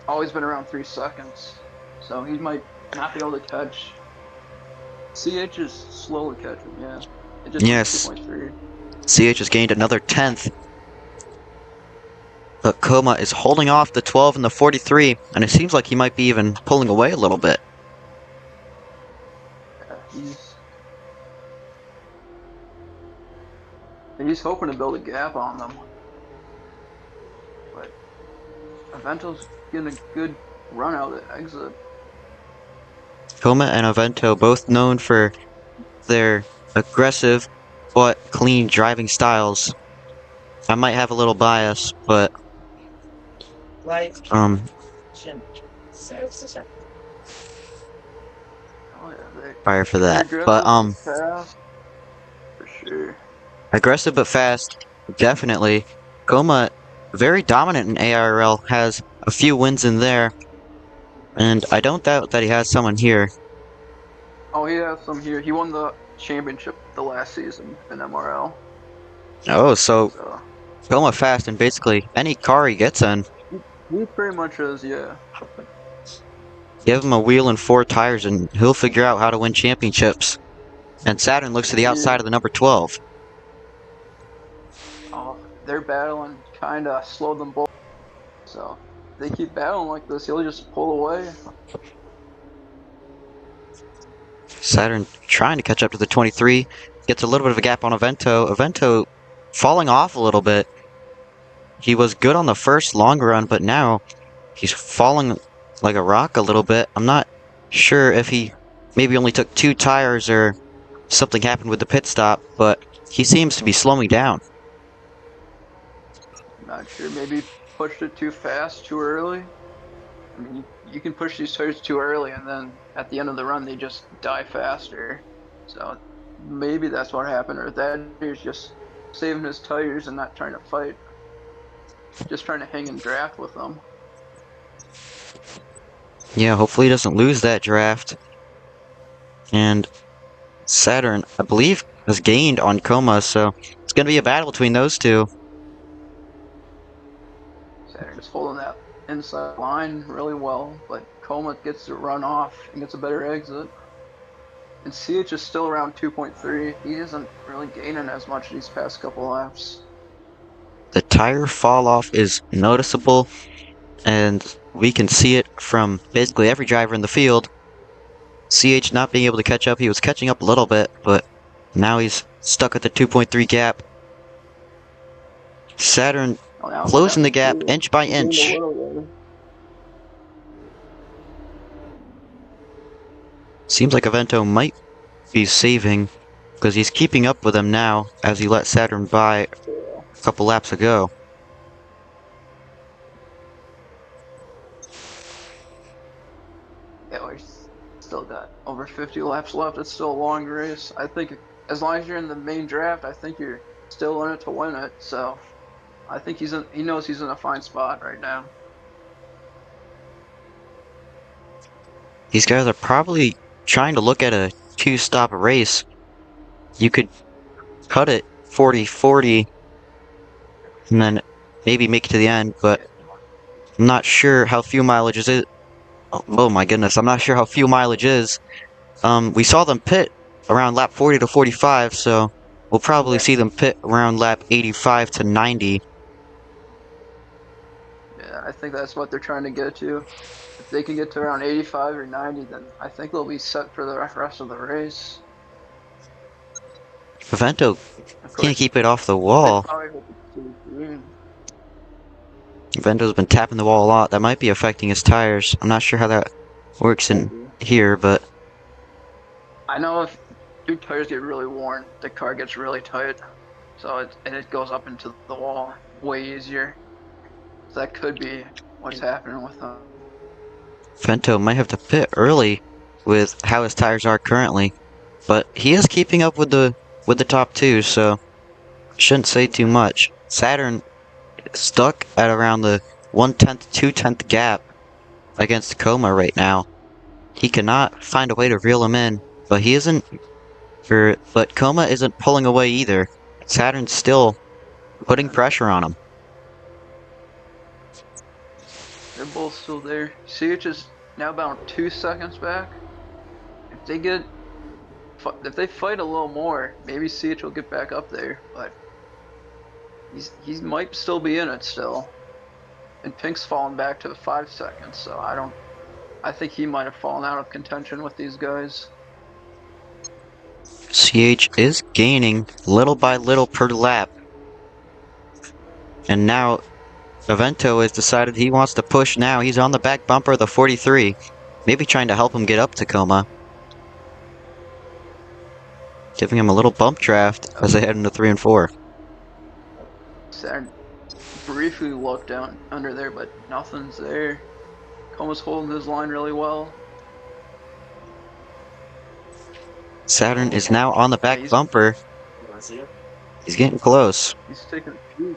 always been around 3 seconds. So he might not be able to catch. CH is slowly catching, yeah. It just Yes. 2.3. CH has gained another 10th. But Coma is holding off the 12 and the 43, and it seems like he might be even pulling away a little bit. he's hoping to build a gap on them. But Avento's getting a good run out of the exit. Coma and Avento both known for their aggressive but clean driving styles. I might have a little bias, but Oh yeah, fire for they're that. aggressive But and fast for sure. aggressive but fast, definitely. Coma very dominant in ARL, has a few wins in there, and I don't doubt that he has someone here. Oh, he has some here. He won the championship the last season in MRL. Oh, so So Coma fast in basically any car he gets in. he pretty much is, yeah. Give him a wheel and 4 tires and he'll figure out how to win championships. And Saturn looks to the outside of the number 12. Oh, they're battling, kinda slowed them both. So if they keep battling like this, he'll just pull away. Saturn trying to catch up to the 23. Gets a little bit of a gap on Avento. Avento falling off a little bit. He was good on the first long run, but now he's falling like a rock a little bit. I'm not sure if he maybe only took 2 tires or something happened with the pit stop, but he seems to be slowing down. Not sure, maybe pushed it too fast, too early. I mean, you can push these tires too early, and then at the end of the run, they just die faster. So maybe that's what happened, or that he's just saving his tires and not trying to fight. Just trying to hang in draft with them. Yeah, hopefully he doesn't lose that draft. And Saturn, I believe, has gained on Coma, so it's going to be a battle between those two. Saturn's holding that inside line really well, but Coma gets to run off and gets a better exit. And CH is still around 2.3. He isn't really gaining as much these past couple laps. The tire fall off is noticeable, and we can see it from basically every driver in the field. CH not being able to catch up. He was catching up a little bit, but now he's stuck at the 2.3 gap. Saturn closing the gap inch by inch. Seems like Avento might be saving, because he's keeping up with him now as he let Saturn by a couple laps ago. Yeah, he's still got over 50 laps left. It's still a long race. I think as long as you're in the main draft, I think you're still in it to win it. So I think he knows he's in a fine spot right now. These guys are probably trying to look at a 2-stop race. You could cut it 40-40 and then maybe make it to the end, but I'm not sure how fuel mileage is it. Oh my goodness, I'm not sure how fuel mileage is. We saw them pit around lap 40 to 45, so we'll probably see them pit around lap 85 to 90. Yeah, I think that's what they're trying to get to. If they can get to around 85 or 90, then I think they'll be set for the rest of the race. Avento can't keep it off the wall. Avento's been tapping the wall a lot. That might be affecting his tires. I'm not sure how that works in here, but I know if your tires get really worn, the car gets really tight, so it goes up into the wall way easier. So that could be what's happening with them. Avento might have to pit early with how his tires are currently, but he is keeping up with the top two, so shouldn't say too much. Saturn stuck at around the 1/10, 2/10 gap against Coma right now. He cannot find a way to reel him in, but but Coma isn't pulling away either. Saturn's still putting pressure on him. They're both still there. CH is now about 2 seconds back. If they fight a little more, maybe CH will get back up there, but he might still be in it still. And Pink's fallen back to 5 seconds, so I think he might have fallen out of contention with these guys. CH is gaining little by little per lap. And now Avento has decided he wants to push now. He's on the back bumper of the 43. Maybe trying to help him get up Tacoma. Giving him a little bump draft as they head into 3 and 4. Saturn briefly looked down under there, but nothing's there. Coma's holding his line really well. Saturn is now on the back bumper. He's getting close. He's taking a few.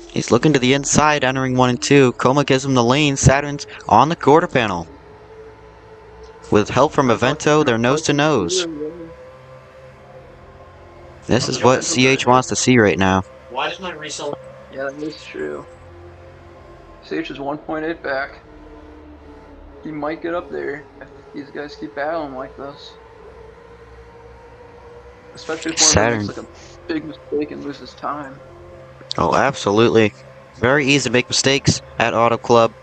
He's looking to the inside, entering 1 and 2. Coma gives him the lane. Saturn's on the quarter panel. With help from Avento, they're nose to nose. This is what CH wants to see right now. Why does my resell? Yeah, that is true. CH is 1.8 back. He might get up there if these guys keep battling like this. Especially if one of them makes like a big mistake and loses time. Oh, absolutely. Very easy to make mistakes at Auto Club.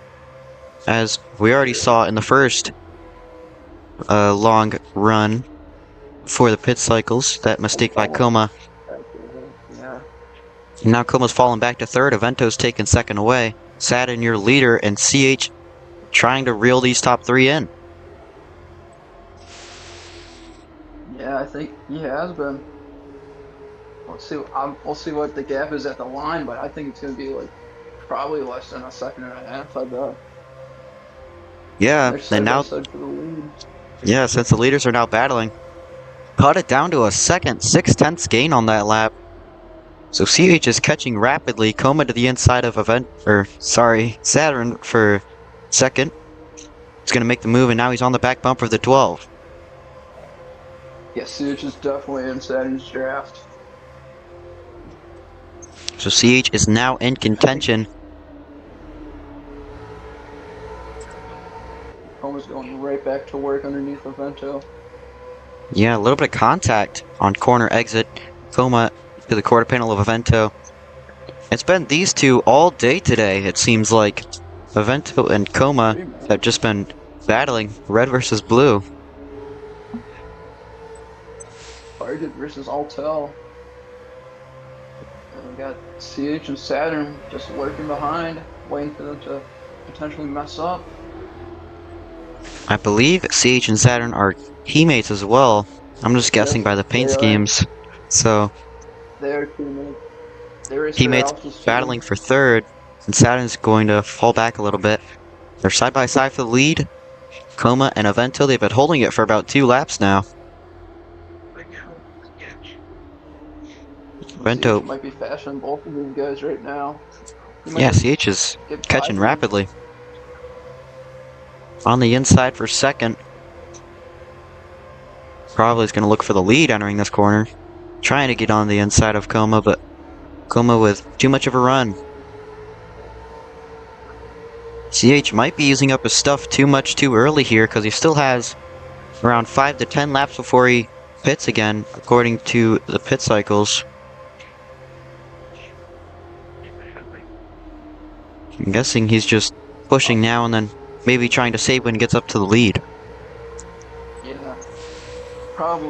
As we already saw in the first long run for the pit cycles, that mistake by Coma. Yeah. Now Coma's falling back to third. Avento's taking second away. Saturn, your leader, and CH trying to reel these top 3 in. Yeah, I think he has been. Let's see. We'll see what the gap is at the line, but I think it's going to be like probably less than a second and a half. I bet. Yeah, They're and side by now, side for the lead. yeah, since the leaders are now battling, cut it down to a second, 6/10 gain on that lap. So CH is catching rapidly. Coma to the inside of Saturn for second. He's going to make the move, and now he's on the back bumper of the 12. Yeah, CH is definitely in Saturn's draft. So CH is now in contention. Coma's going right back to work underneath Avento. Yeah, a little bit of contact on corner exit. Coma to the quarter panel of Avento. It's been these two all day today, it seems like. Avento and Coma have just been battling red versus blue. Target versus Altel. And we got CH and Saturn just lurking behind, waiting for them to potentially mess up. I believe CH and Saturn are teammates as well. I'm just guessing by the paint they are. schemes. So, They are teammates. They're teammates battling for third, and Saturn's going to fall back a little bit. They're side by side for the lead. Coma and Avento, they've been holding it for about 2 laps now. Avento, might be faster than both of these guys right now. yeah, CH is catching rapidly. On the inside for second. Probably is going to look for the lead entering this corner. Trying to get on the inside of Coma, but Coma with too much of a run. CH might be using up his stuff too much too early here because he still has around 5 to 10 laps before he pits again, according to the pit cycles. I'm guessing he's just pushing now and then maybe trying to save when he gets up to the lead. Yeah.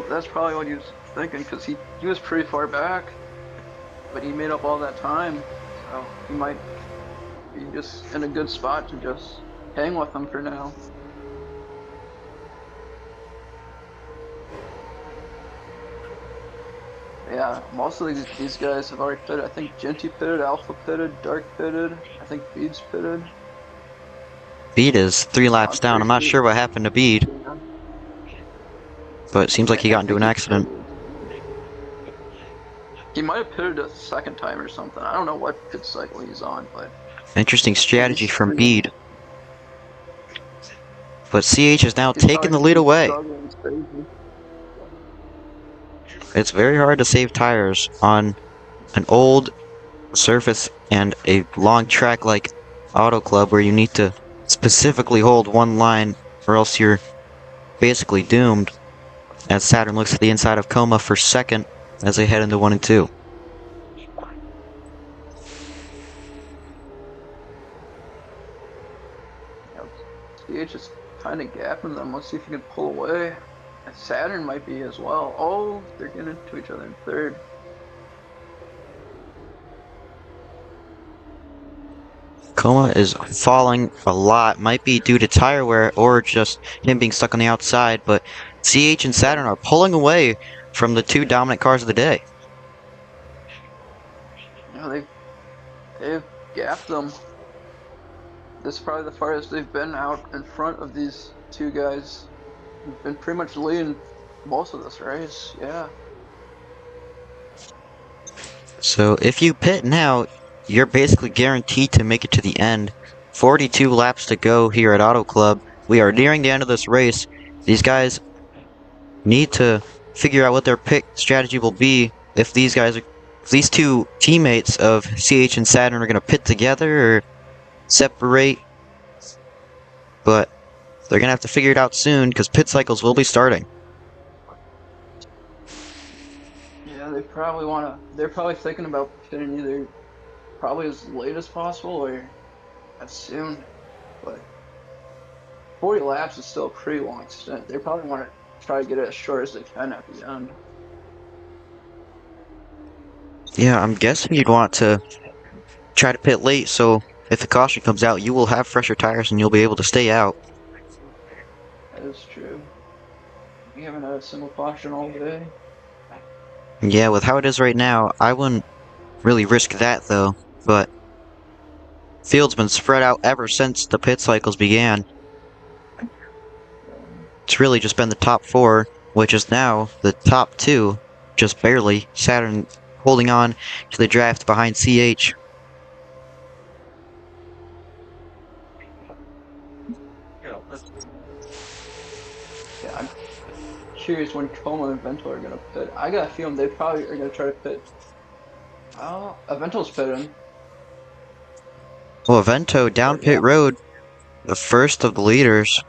That's probably what he was thinking, because he was pretty far back, but he made up all that time, so he might be just in a good spot to just hang with him for now. Yeah, most of these guys have already pitted. I think Genty pitted, Alpha pitted, Dark pitted, I think Bede's pitted. Bede is 3 laps down. I'm not sure what happened to Bede, but it seems like he got into an accident. He might have pitted a second time or something. I don't know what pit cycle he's on, but... Interesting strategy from Bede. But CH is now taking the lead away. It's very hard to save tires on an old surface and a long track like Auto Club where you need to specifically hold one line or else you're basically doomed. As Saturn looks at the inside of Coma for second as they head into 1 and 2. CH is kind of gapping them. Let's see if he can pull away. Saturn might be as well. Oh, they're getting into each other in third. Coma is falling a lot. Might be due to tire wear or just him being stuck on the outside, but CH and Saturn are pulling away from the two dominant cars of the day. You know, they've gapped them. This is probably the farthest they've been out in front of these two guys. They've been pretty much leading most of this race. Yeah. So if you pit now, you're basically guaranteed to make it to the end. 42 laps to go here at Auto Club. We are nearing the end of this race. These guys need to figure out what their pit strategy will be if these two teammates of CH and Saturn are going to pit together or separate. But they're going to have to figure it out soon because pit cycles will be starting. Yeah, they're probably thinking about pitting either probably as late as possible or as soon. But 40 laps is still a pretty long stint. They probably want to try to get it as short as they can at the end. Yeah, I'm guessing you'd want to try to pit late, so if the caution comes out, you will have fresher tires and you'll be able to stay out. That is true. We haven't had a single caution all day. Yeah, with how it is right now, I wouldn't really risk that though, but field's been spread out ever since the pit cycles began. It's really just been the top four, which is now the top two, just barely. Saturn holding on to the draft behind CH. Yeah, I'm curious when Como and Vento are gonna pit. I got a feeling they probably are gonna try to pit. Oh, Vento's pitting. Well, Vento down But yeah. pit road, the first of the leaders.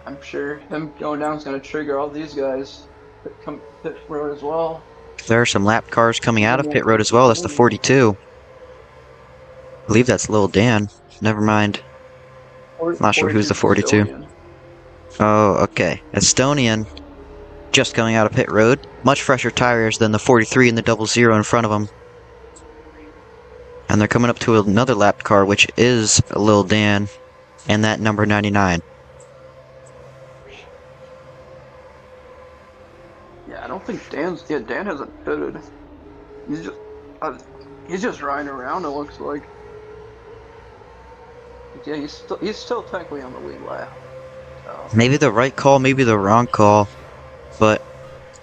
I'm sure him going down is gonna trigger all these guys to come pit road as well. There are some lap cars coming out of pit road as well. That's the 42. I believe that's Lil Dan. Never mind. Not sure who's the 42. Estonian. Oh, okay. Estonian. Just coming out of pit road. Much fresher tires than the 43 and the 00 in front of them. And they're coming up to another lap car, which is Lil Dan. And that number 99. Yeah, I don't think Dan hasn't pitted. He's just riding around. It looks like. Yeah, he's still technically on the lead lap. So. Maybe the right call, maybe the wrong call. But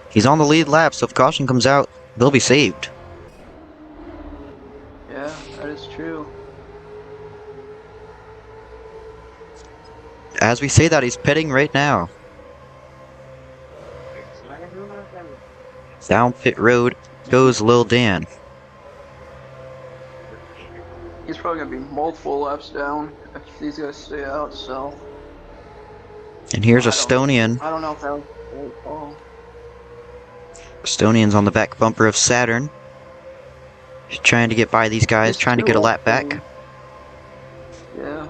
he's on the lead lap, so if caution comes out, they'll be saved. Yeah, that is true. As we say that, he's pitting right now. Down pit road goes Lil Dan. He's probably gonna be multiple laps down if these guys stay out. So. And here's Estonian. I don't know if that was the right call. Estonian's on the back bumper of Saturn. He's trying to get by these guys, trying to get a lap back. Yeah.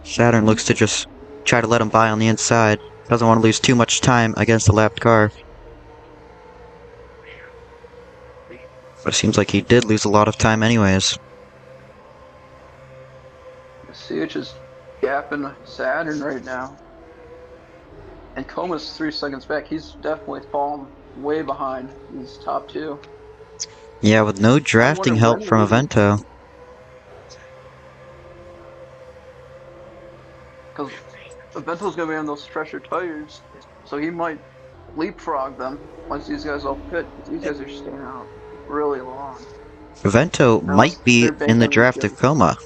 Saturn looks to just try to let him by on the inside. Doesn't want to lose too much time against the lapped car. But it seems like he did lose a lot of time anyways. CH is gapping Saturn right now. And Coma's 3 seconds back. He's definitely fallen way behind these top two. Yeah, with no drafting help from Avento. Because Avento's going to be on those fresher tires. So he might leapfrog them once these guys all pit. These guys are staying out really long. Avento might be in the draft of Coma.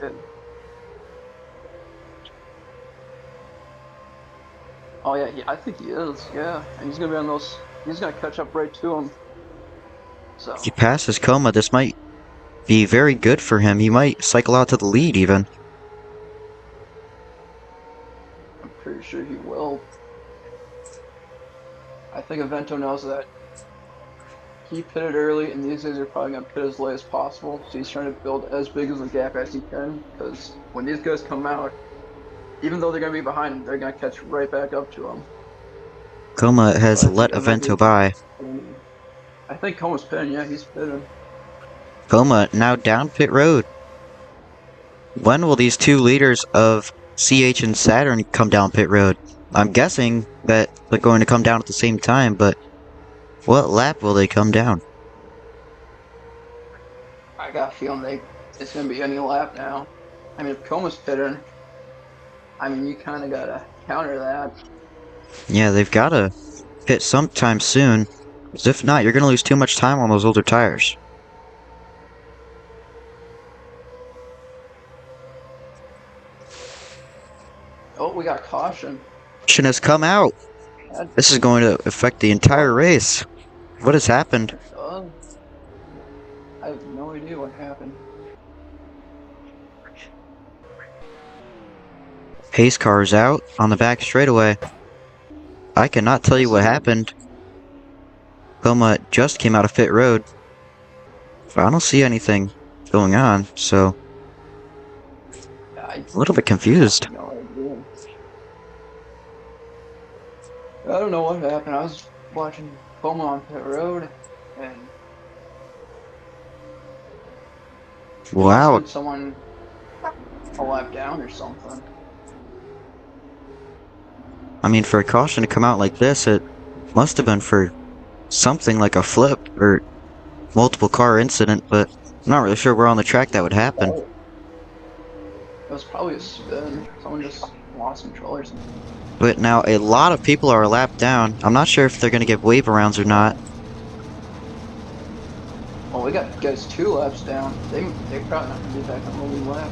Oh yeah, I think he is. Yeah, and he's gonna be on those. He's gonna catch up right to him. So If he passes Coma, this might be very good for him. He might cycle out to the lead even. I'm pretty sure he will. I think Avento knows that he pitted early, and these guys are probably gonna pit as late as possible. So he's trying to build as big as a gap as he can, because when these guys come out, even though they're gonna be behind him, they're gonna catch right back up to him. Coma has So I let think that might Avento be- by. I think Coma's pitting. Yeah, he's pitting. Coma now down pit road. When will these two leaders of CH and Saturn come down pit road? I'm guessing that they're going to come down at the same time, but what lap will they come down? I got a feeling it's gonna be any lap now. I mean, if Coma's pitting, I mean, you kind of gotta counter that. Yeah, they've got to pit sometime soon, because if not, you're going to lose too much time on those older tires. Oh, we got caution. Caution has come out. This is going to affect the entire race. What has happened? Oh, I have no idea what happened. Pace car is out on the back straightaway. I cannot tell you what happened. Coma just came out of pit road. But I don't see anything going on, so I a little bit confused. have no idea. I don't know what happened. I was watching Coma on pit road, and Wow. someone a lap down or something. I mean, for a caution to come out like this, it must have been for something like a flip or multiple car incident, but I'm not really sure where on the track that would happen. Oh. It was probably a spin. Someone just lost control or something. But now a lot of people are a lap down. I'm not sure if they're going to get wave arounds or not. Oh, we got guys 2 laps down. They're probably not gonna be back on the lead lap.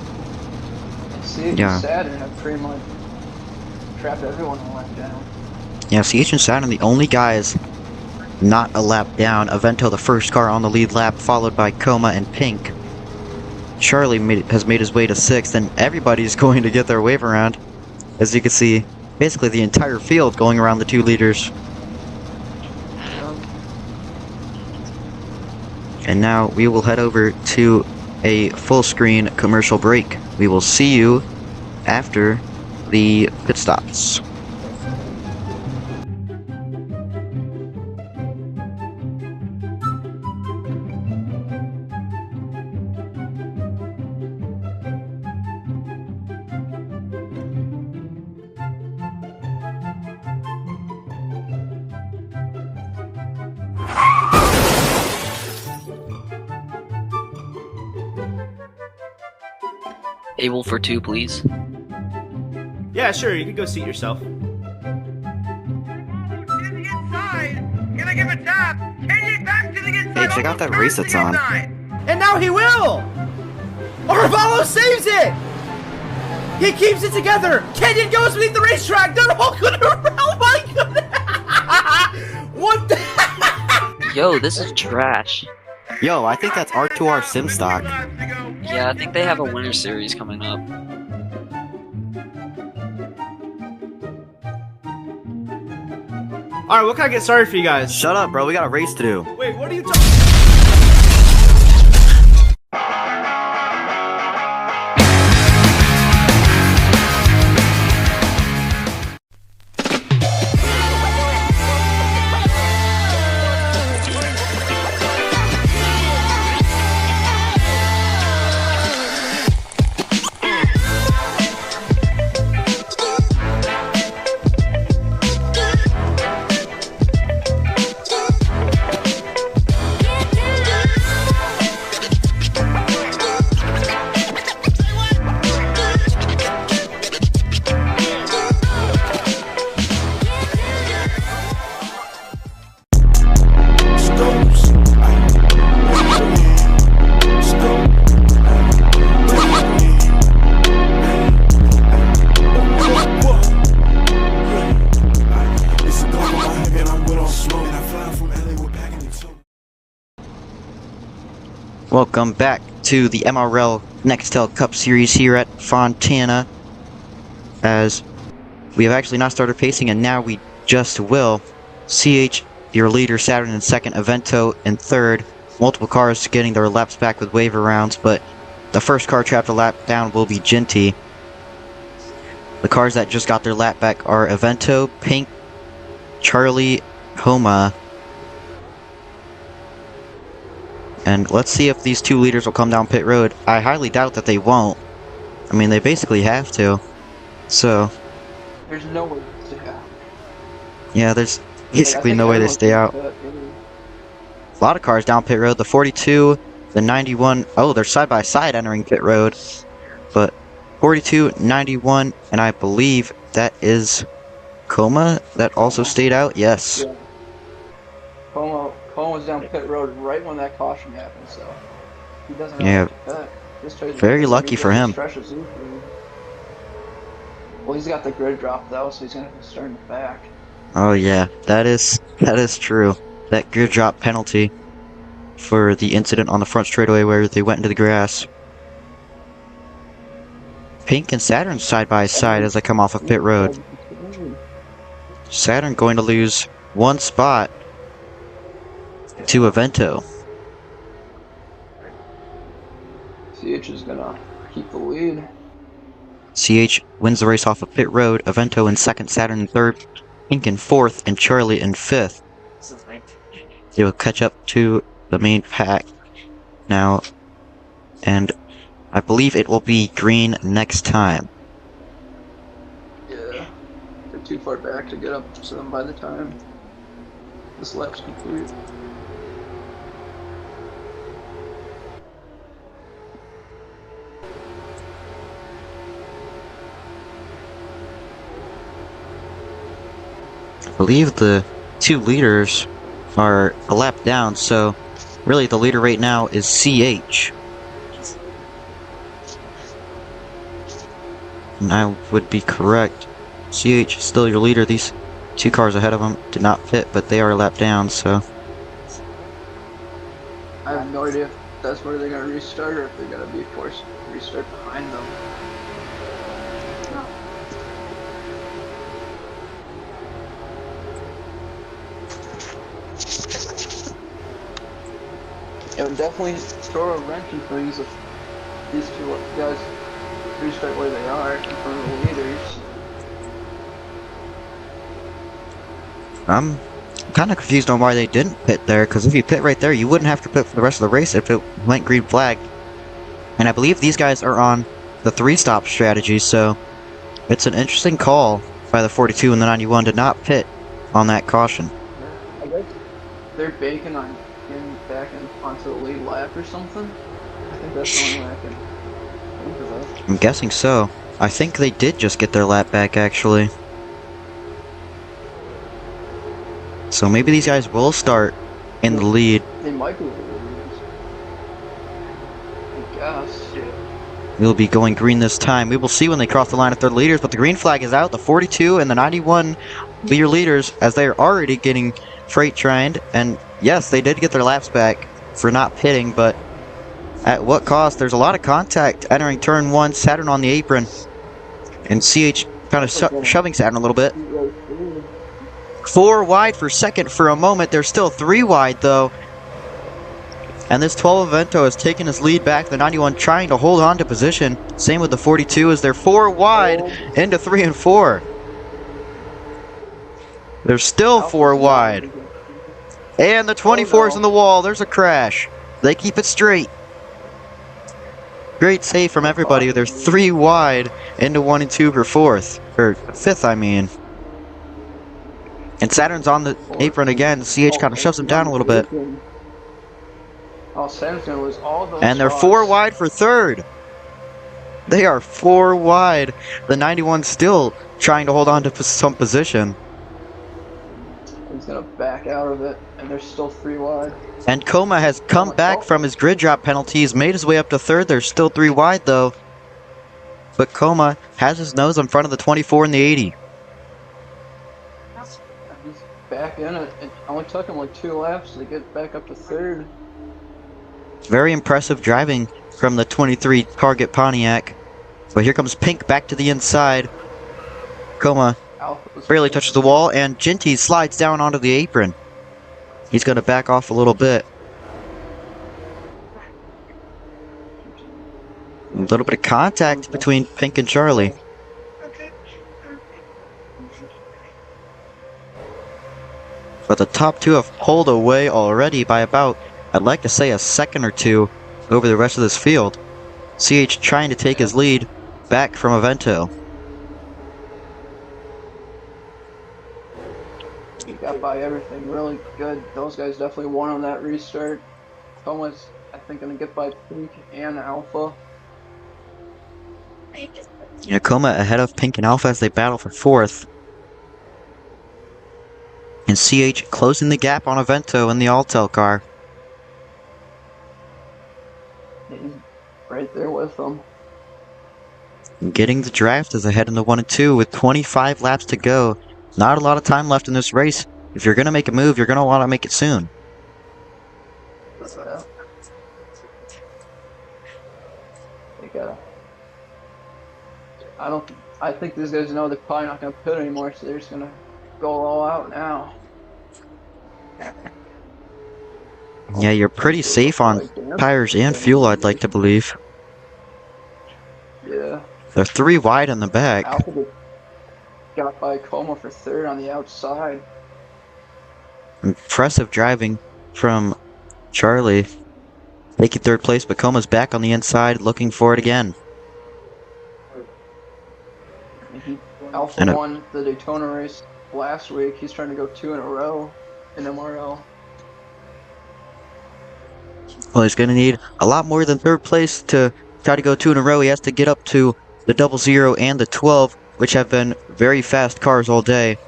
And see, Yeah. Saturn have pretty much trapped everyone a lap down. Yeah, CH and Saturn, the only guys not a lap down. Avento, the first car on the lead lap, followed by Coma and Pink. Charlie has made his way to 6th, and everybody's going to get their wave around. As you can see, basically the entire field going around the 2 leaders. And now we will head over to a full screen commercial break. We will see you after the pit stops. Able for 2, please. Yeah, sure, you can go seat yourself. To the inside! Gonna give a tap! Change it back to the inside! Hey, check out that race that's on. And now he will! Arvalo saves it! He keeps it together! Kenyon goes beneath the racetrack! They're all gonna... Oh my goodness! What the... Yo, this is trash. Yo, I think that's R2R sim stock. Yeah, I think they have a winter series coming up. Alright, what can I get started for you guys? Shut up, bro. We got a race to do. Wait, what are you talking... Welcome back to the MRL Nextel Cup Series here at Fontana. As we have actually not started pacing, and now we just will. CH, your leader, Saturn in 2nd, Avento in 3rd. Multiple cars getting their laps back with waiver rounds, but the first car trapped a lap down will be Ginty. The cars that just got their lap back are Evento, Pink, Charlie, Homa. And let's see if these two leaders will come down pit road. I highly doubt that they won't. I mean, they basically have to. So, There's no way to stay out. yeah, there's Like, I basically think no way they everyone's stay gonna out. cut, really. A lot of cars down pit road. The 42, the 91. Oh, they're side by side entering pit road. But 42, 91, and I believe that is Coma that also stayed out. Yes. Yeah. Como was down pit road right when that caution happened, so he doesn't really Yeah. have to cut. Just tries to Very cut, lucky he for gets him. to stretch his loop lead. Well, he's got the grid drop though, so he's gonna be starting back. Oh yeah, that is true. That gear drop penalty for the incident on the front straightaway where they went into the grass. Pink and Saturn side by side as they come off of pit road. Saturn going to lose one spot to Evento. CH is gonna keep the lead. CH wins the race off of pit road. Evento in second, Saturn in third, Pink in fourth, and Charlie in fifth. They will catch up to the main pack now, and I believe it will be green next time. Yeah, they're too far back to get up to them by the time this lap's complete. I believe the two leaders are a lap down, so really the leader right now is CH. And I would be correct. CH is still your leader. These two cars ahead of him did not pit, but they are a lap down, so. I have no idea if that's where they're gonna restart or if they're gonna be forced to restart behind them. It would definitely throw a wrench in things if these two guys restart where they are in front of the leaders. I'm kind of confused on why they didn't pit there, because if you pit right there, you wouldn't have to pit for the rest of the race if it went green flag. And I believe these guys are on the 3-stop strategy, so it's an interesting call by the 42 and the 91 to not pit on that caution. I guess they're banking on getting back onto the lead lap or something. I think that's the only way I can think of it. I'm guessing so. I think they did just get their lap back, actually. So maybe these guys will start in the lead. They might be the leaders. I guess. We'll be going green this time. We will see when they cross the line if they're leaders, but the green flag is out. The 42 and the 91 will be your leaders as they are already getting freight trained. And yes, they did get their laps back for not pitting, but at what cost? There's a lot of contact entering turn 1, Saturn on the apron. And CH kind of shoving Saturn a little bit. 4 wide for second for a moment. They're still 3 wide though. And this 12 Evento has taken his lead back. The 91 trying to hold on to position. Same with the 42 as they're 4 wide into 3 and 4. They're still 4 wide. And the 24's in the wall. There's a crash. They keep it straight. Great save from everybody. They're 3 wide into 1 and 2 for 4th. Or 5th, I mean. And Saturn's on the apron again. CH kind of shoves him down a little bit. Oh, Saturn's gonna lose all those And they're spots. 4 wide for 3rd. They are 4 wide. The 91 still trying to hold on to some position. He's gonna back out of it, and they're still 3 wide. And Coma has come back from his grid drop penalty. He's made his way up to 3rd. They're still 3 wide though. But Coma has his nose in front of the 24 and the 80. He's back in it. It only took him like 2 laps to get back up to 3rd. Very impressive driving from the 23 Target Pontiac. But here comes Pink back to the inside. Coma barely touches the wall, and Ginty slides down onto the apron. He's going to back off a little bit. A little bit of contact between Pink and Charlie. But the top two have pulled away already by about, I'd like to say, a second or two over the rest of this field. CH trying to take his lead back from Avento. He got by everything really good. Those guys definitely won on that restart. Coma's, I think, gonna get by Pink and Alpha. Coma ahead of Pink and Alpha as they battle for fourth. And CH closing the gap on Avento in the Altel car. He's right there with them. Getting the draft is ahead in the 1 and 2 with 25 laps to go. Not a lot of time left in this race. If you're going to make a move, you're going to want to make it soon. Yeah. They gotta. I think these guys know they're probably not gonna pit anymore, so they're just gonna go all out now. Yeah, you're pretty safe on tires and fuel, I'd like to believe. Yeah. They're 3 wide in the back. Alpha got by Coma for third on the outside. Impressive driving from Charlie. Taking third place, but Coma's back on the inside looking for it again. Alpha won the Daytona race last week. He's trying to go 2 in a row in MRL. Well, he's going to need a lot more than third place to try to go 2 in a row. He has to get up to the 00 and the 12, which have been very fast cars all day.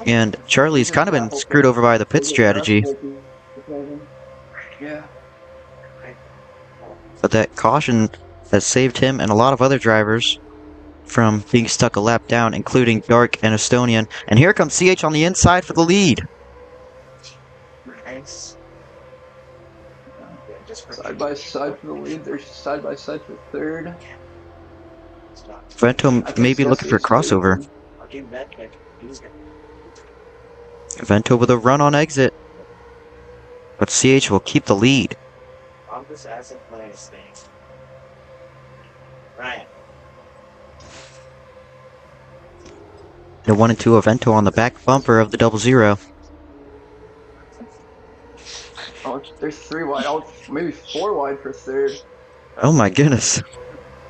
And Charlie's kind of been screwed over by the pit strategy. Yeah. But that caution has saved him and a lot of other drivers from being stuck a lap down, including Dark and Estonian. And here comes CH on the inside for the lead. Side by side for the lead. They're side by side for third. Vento may be looking for a crossover. Vento with a run on exit. But CH will keep the lead. The 1 and 2 of Vento on the back bumper of the 00. Oh, there's 3 wide. Oh, maybe 4 wide for third. Oh my goodness.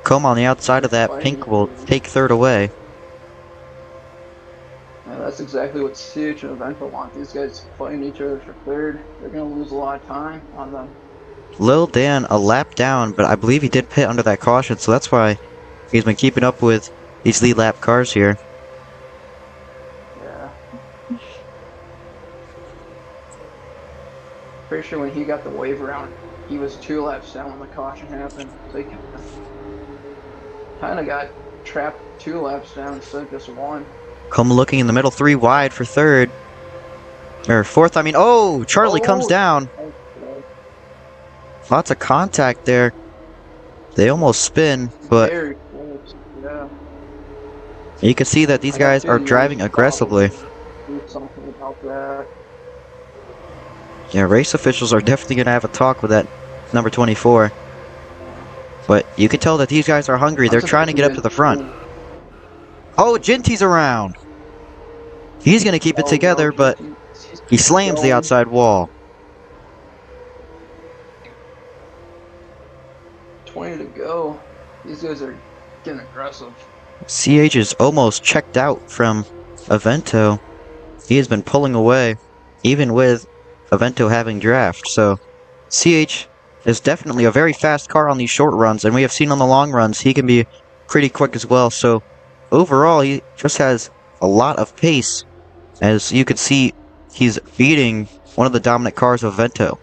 Coma on the outside of that. Pink will take third away. Yeah, that's exactly what CH and Avento want. These guys fighting each other for third. They're going to lose a lot of time on them. Lil Dan a lap down, but I believe he did pit under that caution, so that's why he's been keeping up with these lead lap cars here. Yeah. Pretty sure when he got the wave around, he was 2 laps down when the caution happened. So he kind of got trapped 2 laps down instead of just 1. Coma looking in the middle, 3 wide for third. Or fourth, I mean. Oh, Charlie comes down. Lots of contact there. They almost spin, but Very close. Yeah. you can see that these guys are driving aggressively. Do something about that. Yeah, race officials are definitely going to have a talk with that number 24. But you can tell that these guys are hungry. They're trying to get up to the front. Oh, Jinty's around. He's going to keep it together, but he slams the outside wall. 20 to go. These guys are getting aggressive. CH is almost checked out from Avento. He has been pulling away, even with Avento having draft. So CH is definitely a very fast car on these short runs, and we have seen on the long runs he can be pretty quick as well. So overall, he just has a lot of pace. As you can see, he's beating one of the dominant cars of Avento.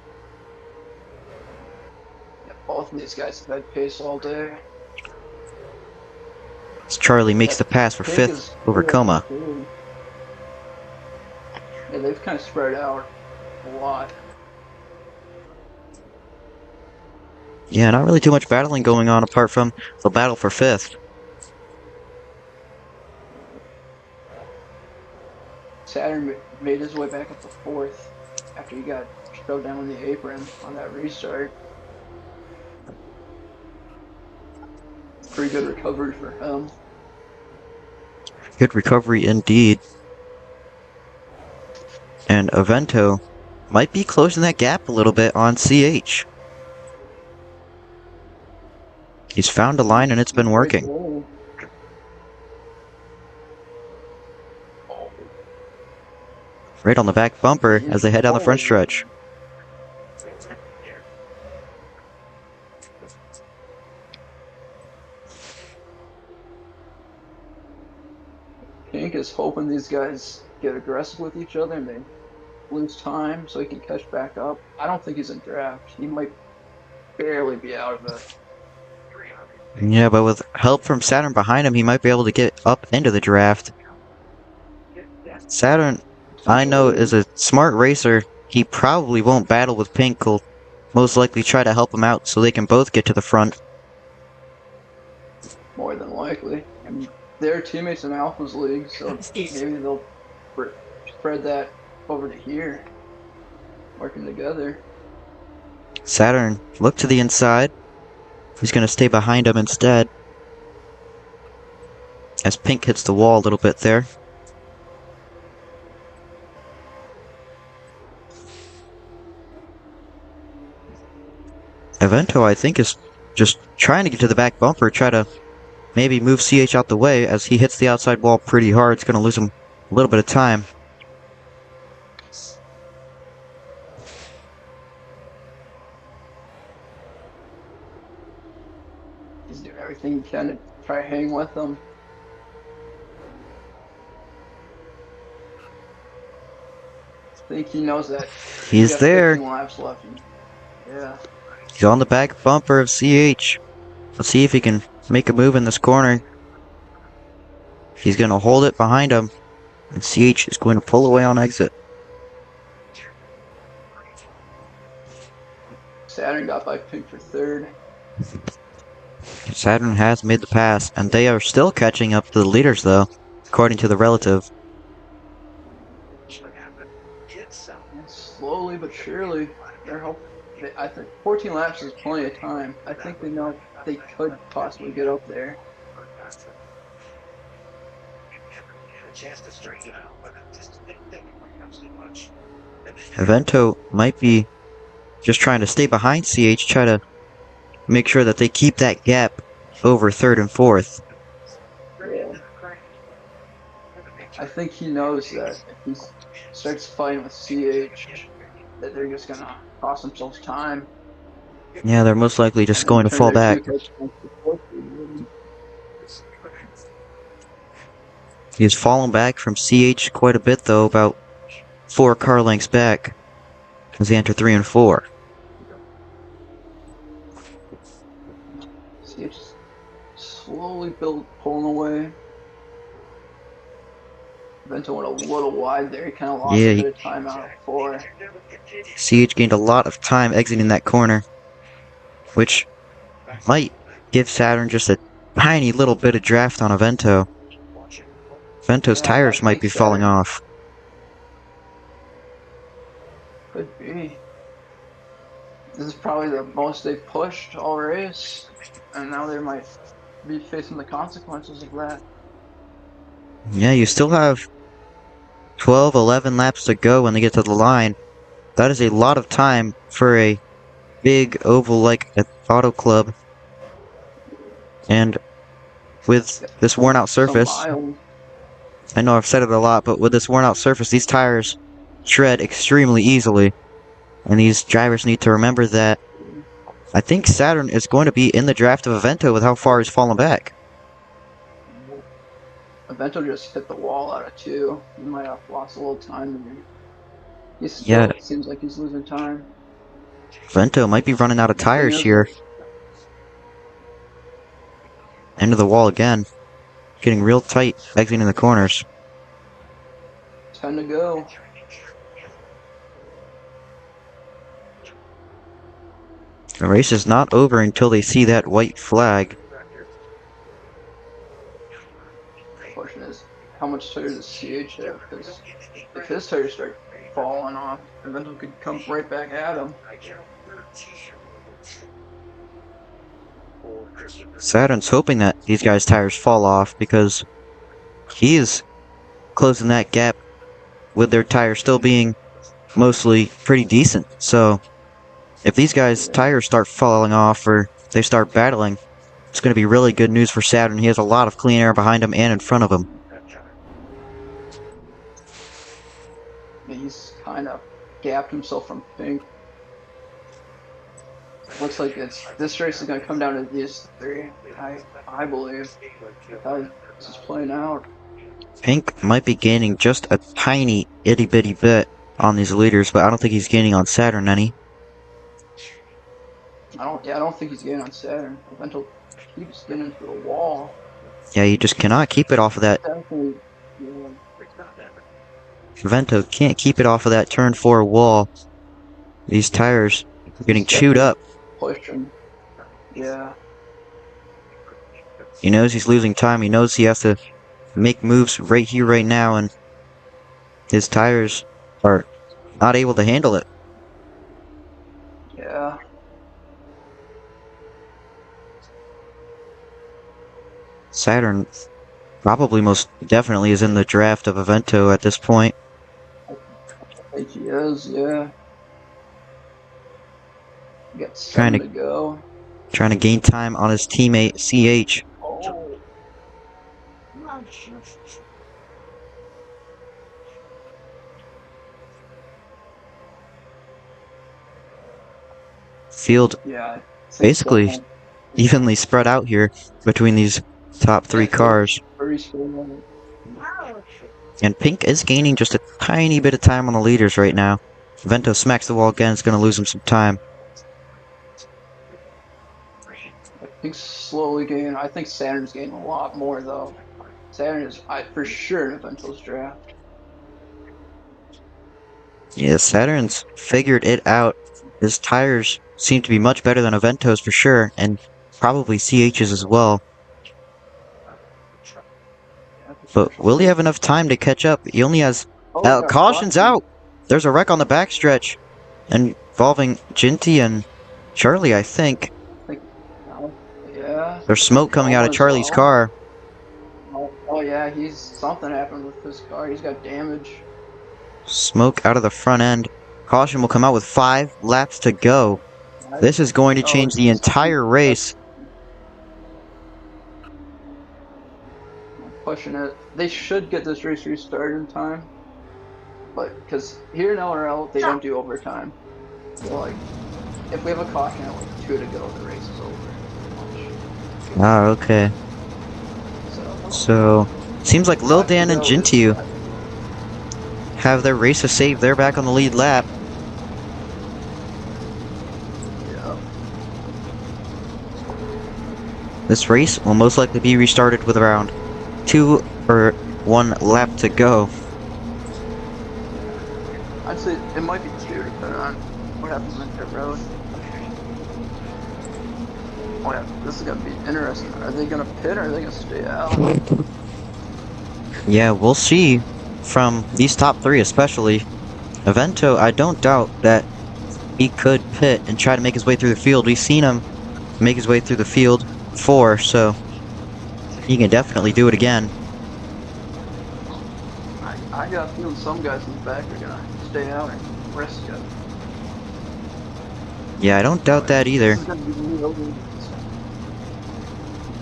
Yeah, both of these guys have had pace all day. As Charlie makes the pass for Pink 5th is over good. Coma. Yeah, they've kind of spread out a lot. Yeah, not really too much battling going on apart from the battle for 5th. Saturn made his way back up to 4th after he got shoved down on the apron on that restart. Pretty good recovery for him. Good recovery indeed. And Avento might be closing that gap a little bit on CH. He's found a line and it's been working. Right on the back bumper as they head down the front stretch. Pink is hoping these guys get aggressive with each other and they lose time so he can catch back up. I don't think he's in draft. He might barely be out of it. Yeah, but with help from Saturn behind him, he might be able to get up into the draft. Saturn, I know, is a smart racer. He probably won't battle with Pink. He'll most likely try to help him out so they can both get to the front. More than likely. I mean, they're teammates in Alpha's league, so maybe they'll spread that over to here. Working together. Saturn, look to the inside. He's going to stay behind him instead. As Pink hits the wall a little bit there. Avento, I think, is just trying to get to the back bumper, try to maybe move CH out the way. As he hits the outside wall pretty hard, it's going to lose him a little bit of time. He's doing everything he can to try to hang with them. I think he knows that. He's got there. 15 laps left. Yeah. He's on the back bumper of CH. Let's see if he can make a move in this corner. He's going to hold it behind him. And CH is going to pull away on exit. Saturn got by Pink for third. Saturn has made the pass, and they are still catching up to the leaders, though, according to the relative. Slowly but surely, I think 14 laps is plenty of time. I think they know they could possibly get up there. Avento might be just trying to stay behind CH, try to make sure that they keep that gap over third and fourth. Yeah. I think he knows that if he starts fighting with CH, that they're just gonna cost themselves time. Yeah, they're most likely just going to fall back. He's fallen back from CH quite a bit, though, about 4 car lengths back as they enter 3 and 4. CH slowly pulling away. Vento went a little wide there. He kind of lost a bit of time out of 4. CH gained a lot of time exiting that corner, which might give Saturn just a tiny little bit of draft on Avento. Vento's tires might be falling off. Could be. This is probably the most they've pushed all race, and now they might be facing the consequences of that. Yeah, you still have 12, 11 laps to go when they get to the line. That is a lot of time for a big oval like an auto club. And with this worn out surface, I know I've said it a lot, but with this worn out surface, these tires shred extremely easily. And these drivers need to remember that. I think Saturn is going to be in the draft of Avento with how far he's fallen back. Avento just hit the wall out of 2. He might have lost a little time there. He still seems like he's losing time. Avento might be running out of tires here. End of the wall again. Getting real tight, exiting the corners. 10 to go. The race is not over until they see that white flag. The question is, how much tires does CH have? Because if his tires start falling off, Avento could come right back at him. Saturn's hoping that these guys' tires fall off because he is closing that gap with their tires still being mostly pretty decent. So if these guys' tires start falling off or they start battling, it's going to be really good news for Saturn. He has a lot of clean air behind him and in front of him. Yeah, he's kind of gapped himself from Pink. Looks like this race is going to come down to these three. I believe how this is playing out. Pink might be gaining just a tiny itty bitty bit on these leaders, but I don't think he's gaining on Saturn any. I don't think he's getting on Saturn. Eventually keeps getting into the wall. Yeah, you just cannot keep it off of that. Definitely, yeah. Vento can't keep it off of that turn 4 wall. These tires are getting He's chewed up. Pushing. Yeah. He knows he's losing time. He knows he has to make moves right here, right now, and his tires are not able to handle it. Yeah. Saturn probably most definitely is in the draft of Evento at this point. I think he is, yeah. Got Trying 7 to- to go. Trying to gain time on his teammate, CH. Oh. Field Yeah. basically evenly spread out here between these top 3 cars. Very slow. And Pink is gaining just a tiny bit of time on the leaders right now. Vento smacks the wall again, it's going to lose him some time. I think slowly gaining. I think Saturn's gaining a lot more though. Saturn is for sure in Evento's draft. Yeah, Saturn's figured it out. His tires seem to be much better than Evento's for sure, and probably CH's as well. But will he have enough time to catch up? He only has... yeah, caution's out! There's a wreck on the backstretch involving Ginty and Charlie, I think. Yeah. There's smoke coming out of Charlie's car. Oh yeah, something happened with his car. He's got damage. Smoke out of the front end. Caution will come out with 5 laps to go. This is going to change the entire race. Pushing it. They should get this race restarted in time. But, because here in LRL, they don't do overtime. So, like, if we have a caution at like 2 to go, the race is over. Ah, okay. So, seems like Lil Dan and Gintiu have their race to save. They're back on the lead lap. Yeah. This race will most likely be restarted with around 2 or 1 lap to go. I'd say it might be 2 depending on what happens in pit road. Oh yeah, this is gonna be interesting. Are they gonna pit or are they gonna stay out? Yeah, we'll see from these top 3 especially. Evento, I don't doubt that he could pit and try to make his way through the field. We've seen him make his way through the field before, so he can definitely do it again. I got a feeling some guys in the back are gonna stay out and risk it. Yeah, I don't doubt that either. This is gonna be really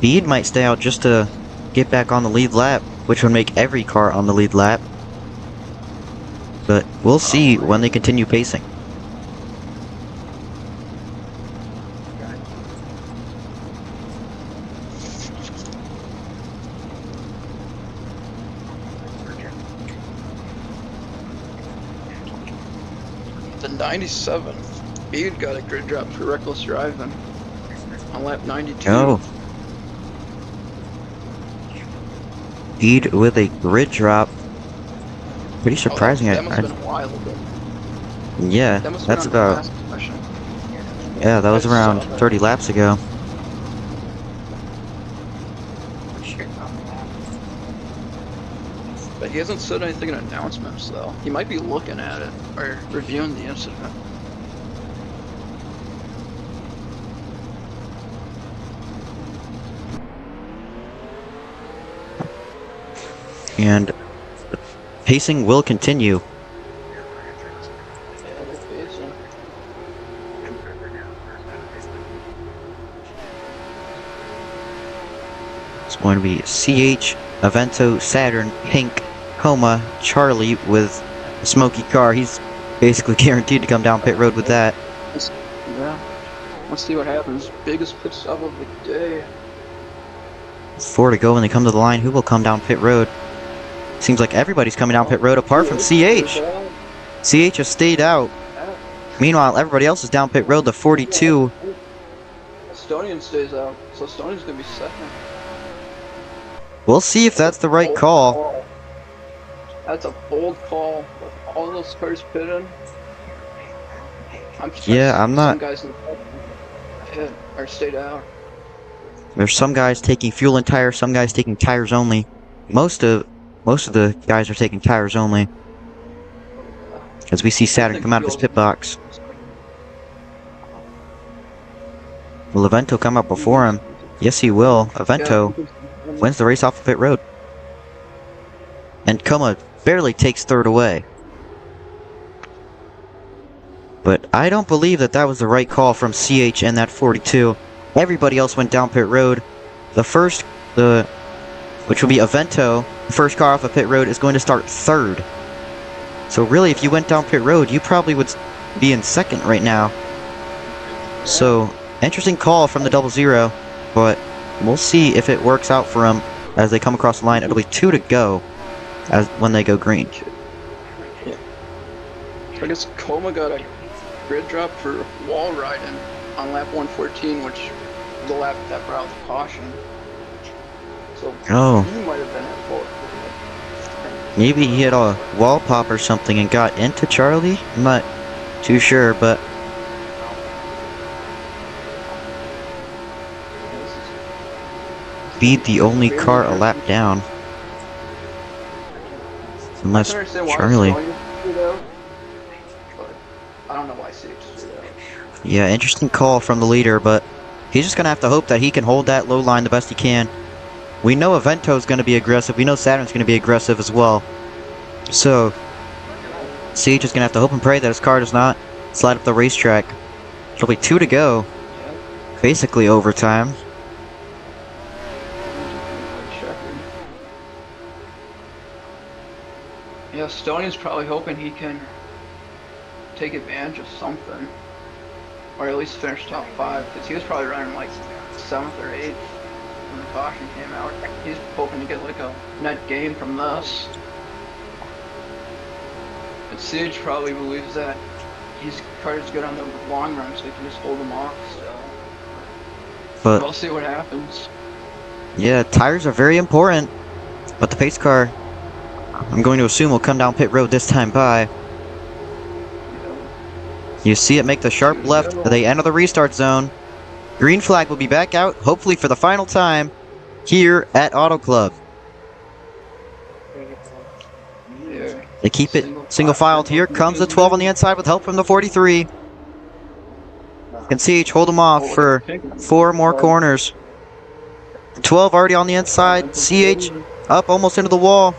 Bede might stay out just to get back on the lead lap, which would make every car on the lead lap. But we'll see when they continue pacing. The 97. Bede got a grid drop for reckless driving on lap 92. Oh. Bede with a grid drop. Pretty surprising. That must have been a while ago. Yeah, That must have that's been on the about... last session. Yeah, that was I saw around that. 30 laps ago. But he hasn't said anything in announcements though. He might be looking at it or reviewing the incident. And pacing will continue. Yeah, they're pacing. It's going to be CH, Avento, Saturn, Pink, Coma, Charlie with a smoky car. He's basically guaranteed to come down pit road with that. Yeah. Let's see what happens. Biggest pit stop of the day. 4 to go when they come to the line. Who will come down pit road? Seems like everybody's coming down pit road apart from CH. CH has stayed out. Meanwhile, everybody else is down pit road. The 42. Estonian stays out, so Estonian's gonna be second. We'll see if that's the right call. That's a bold call with all those cars pitting. Yeah, I'm not. Some guys in the pit are stayed out. There's some guys taking fuel and tires, some guys taking tires only. Most of the guys are taking tires only. As we see Saturn come out of his pit box. Will Avento come up before him? Yes, he will. Avento wins the race off of pit road. And Coma barely takes third away. But I don't believe that was the right call from CH and that 42. Everybody else went down pit road. Which will be Avento, the first car off of pit road, is going to start third. So really, if you went down pit road, you probably would be in second right now. So, interesting call from the 00, but we'll see if it works out for them as they come across the line. It'll be 2 to go when they go green. I guess Coma got a grid drop for wall riding on lap 114, which was the lap that brought the caution. So he might have been at fault. Maybe he hit a wall pop or something and got into Charlie? I'm not too sure, but be the only car a lap down. Unless Charlie. I don't know why CH did that. Yeah, interesting call from the leader, but he's just going to have to hope that he can hold that low line the best he can. We know Avento's going to be aggressive. We know Saturn's going to be aggressive as well. So, CH is going to have to hope and pray that his car does not slide up the racetrack. It'll be 2 to go. Basically overtime. Yeah, Estonian's probably hoping he can take advantage of something. Or at least finish top 5, because he was probably running like 7th or 8th when the caution came out. He's hoping to get like a net gain from this. But CH probably believes that his car is good on the long run, so he can just hold him off still. But we'll see what happens. Yeah, tires are very important. But the pace car, I'm going to assume, will come down pit road this time by. You see it make the sharp left. They enter the restart zone. Green flag will be back out, hopefully for the final time, here at Auto Club. They keep it single filed. Here comes the 12 on the inside with help from the 43. Can CH hold them off for 4 more corners. 12 already on the inside. CH up almost into the wall.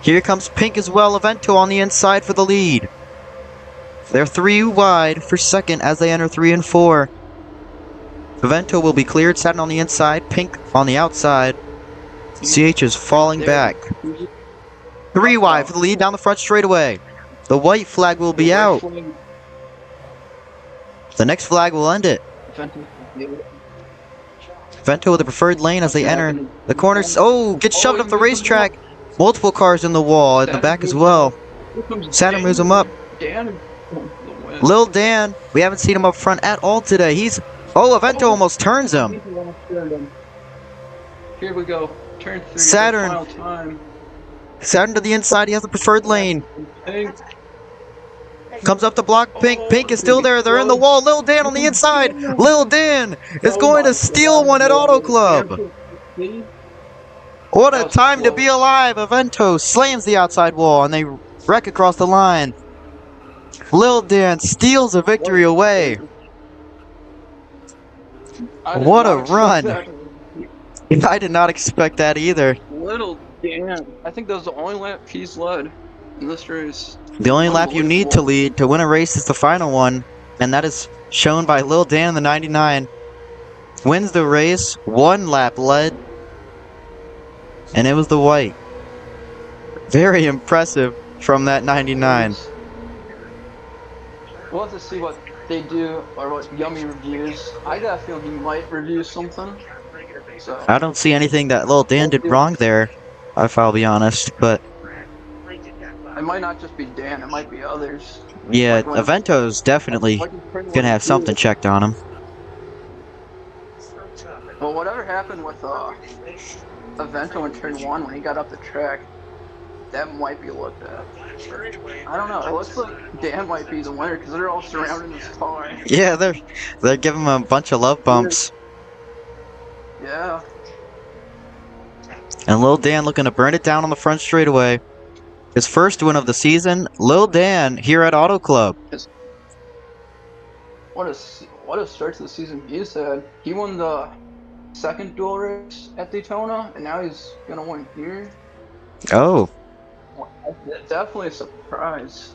Here comes Pink as well. Avento on the inside for the lead. They're 3 wide for second as they enter 3 and 4. Avento will be cleared. Saturn on the inside. Pink on the outside. CH is falling back. 3 wide for the lead down the front straightaway. The white flag will be out. The next flag will end it. Avento with the preferred lane as they enter the corners. Oh, gets shoved up the racetrack. Multiple cars in the wall at the back as well. Saturn moves him up. Lil Dan, we haven't seen him up front at all today. Avento almost turns him. Here we go. Turn 3. Saturn. Final time. Saturn to the inside. He has the preferred lane. Comes up to block Pink. Pink is still there. They're in the wall. Lil Dan on the inside. Lil Dan is going to steal one at Auto Club. What a time to be alive. Avento slams the outside wall and they wreck across the line. Lil Dan steals a victory away. What a run. I did not expect that either. Little Dan. I think that was the only lap he's led. in this race. The only lap you need to Unbelievable. lead to win a race is the final one, and that is shown by Lil Dan in the 99. Wins the race, 1 lap led, and it was the white. Very impressive from that 99. We'll have to see what they do or what Yummy reviews. I got a feeling he might review something. So I don't see anything that Lil Dan did wrong there, if I'll be honest, but it might not just be Dan, it might be others. yeah, Like when- Avento's definitely like in turn one gonna and have two. something checked on him. Well, whatever happened with Avento in turn 1 when he got up the track, that might be looked at. I don't know. It looks like Dan might be the winner because they're all surrounding this car. Yeah, they're giving him a bunch of love bumps. Yeah. And Lil Dan looking to burn it down on the front straightaway. His first win of the season, Lil Dan here at Auto Club. What a start to the season he's had. He won the second dual race at Daytona, and now he's gonna win here. Oh, Definitely a surprise.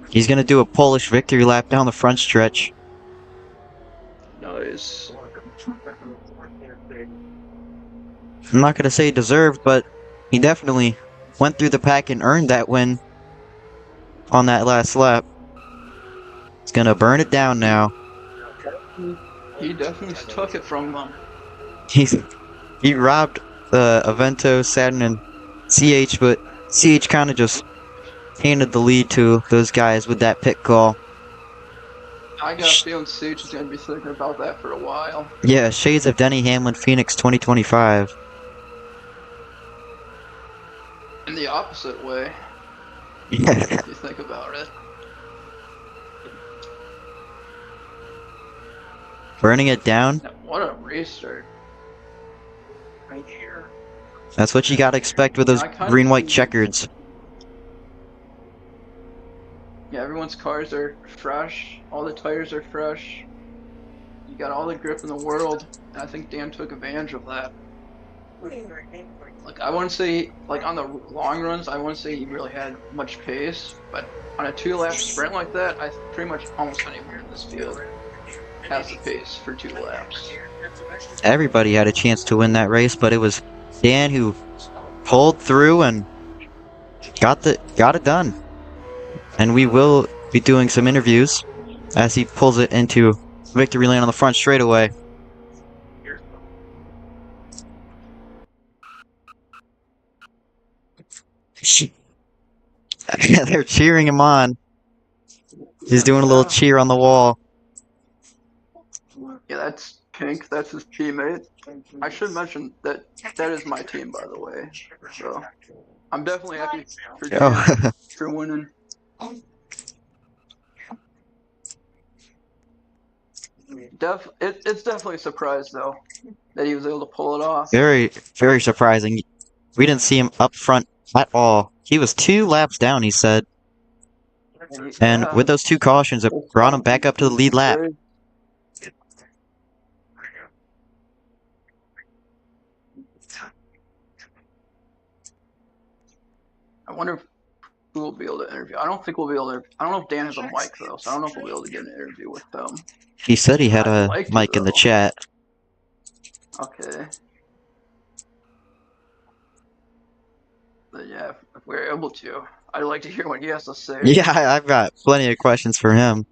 he's gonna do a Polish victory lap down the front stretch. Nice. I'm not gonna say deserved, but he definitely went through the pack and earned that win on that last lap. He's gonna burn it down now. He definitely took it from them. He robbed Avento, Saturn, and CH, but CH kind of just handed the lead to those guys with that pit call. I got a feeling Sage is gonna be thinking about that for a while. Yeah, shades of Denny Hamlin Phoenix 2025. In the opposite way, Yeah. if you think about it. Burning it down. What a race start. That's what you gotta expect with those green-white checkers. Yeah, everyone's cars are fresh. All the tires are fresh. You got all the grip in the world. And I think Dan took advantage of that. Like, I wouldn't say, like, on the long runs, I wouldn't say he really had much pace. But on a 2-lap sprint like that, I pretty much almost anywhere in this field has the pace for 2 laps. Everybody had a chance to win that race, but it was Dan who pulled through and got it done. And we will be doing some interviews as he pulls it into victory lane on the front straightaway. They're cheering him on. He's doing a little cheer on the wall. Yeah, that's Pink. That's his teammate. I should mention that that is my team, by the way. So I'm definitely happy for Dan Oh. for winning. It's definitely a surprise though that he was able to pull it off. Very, very surprising. We didn't see him up front at all. He was 2 laps down, he said. And with those 2 cautions, it brought him back up to the lead lap. I wonder if we'll be able to interview. I don't think we'll be able to. I don't know if Dan has a mic though, so I don't know if we'll be able to get an interview with them. He said he had a I'd like to, mic in the though. chat. Okay. But yeah, if we're able to, I'd like to hear what he has to say. Yeah, I've got plenty of questions for him.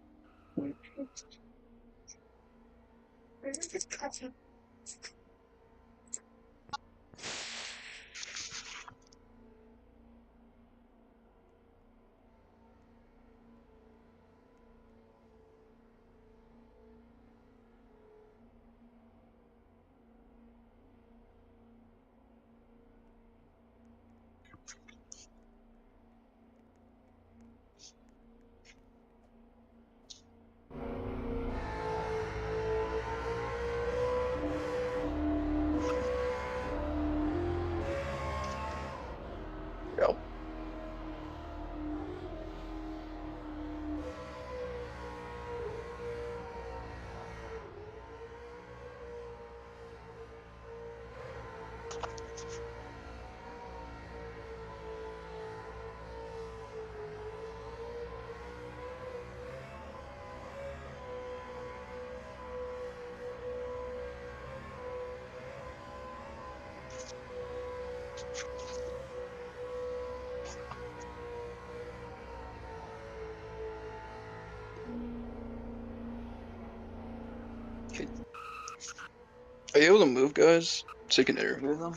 Are you able to move, guys? So you can interview them?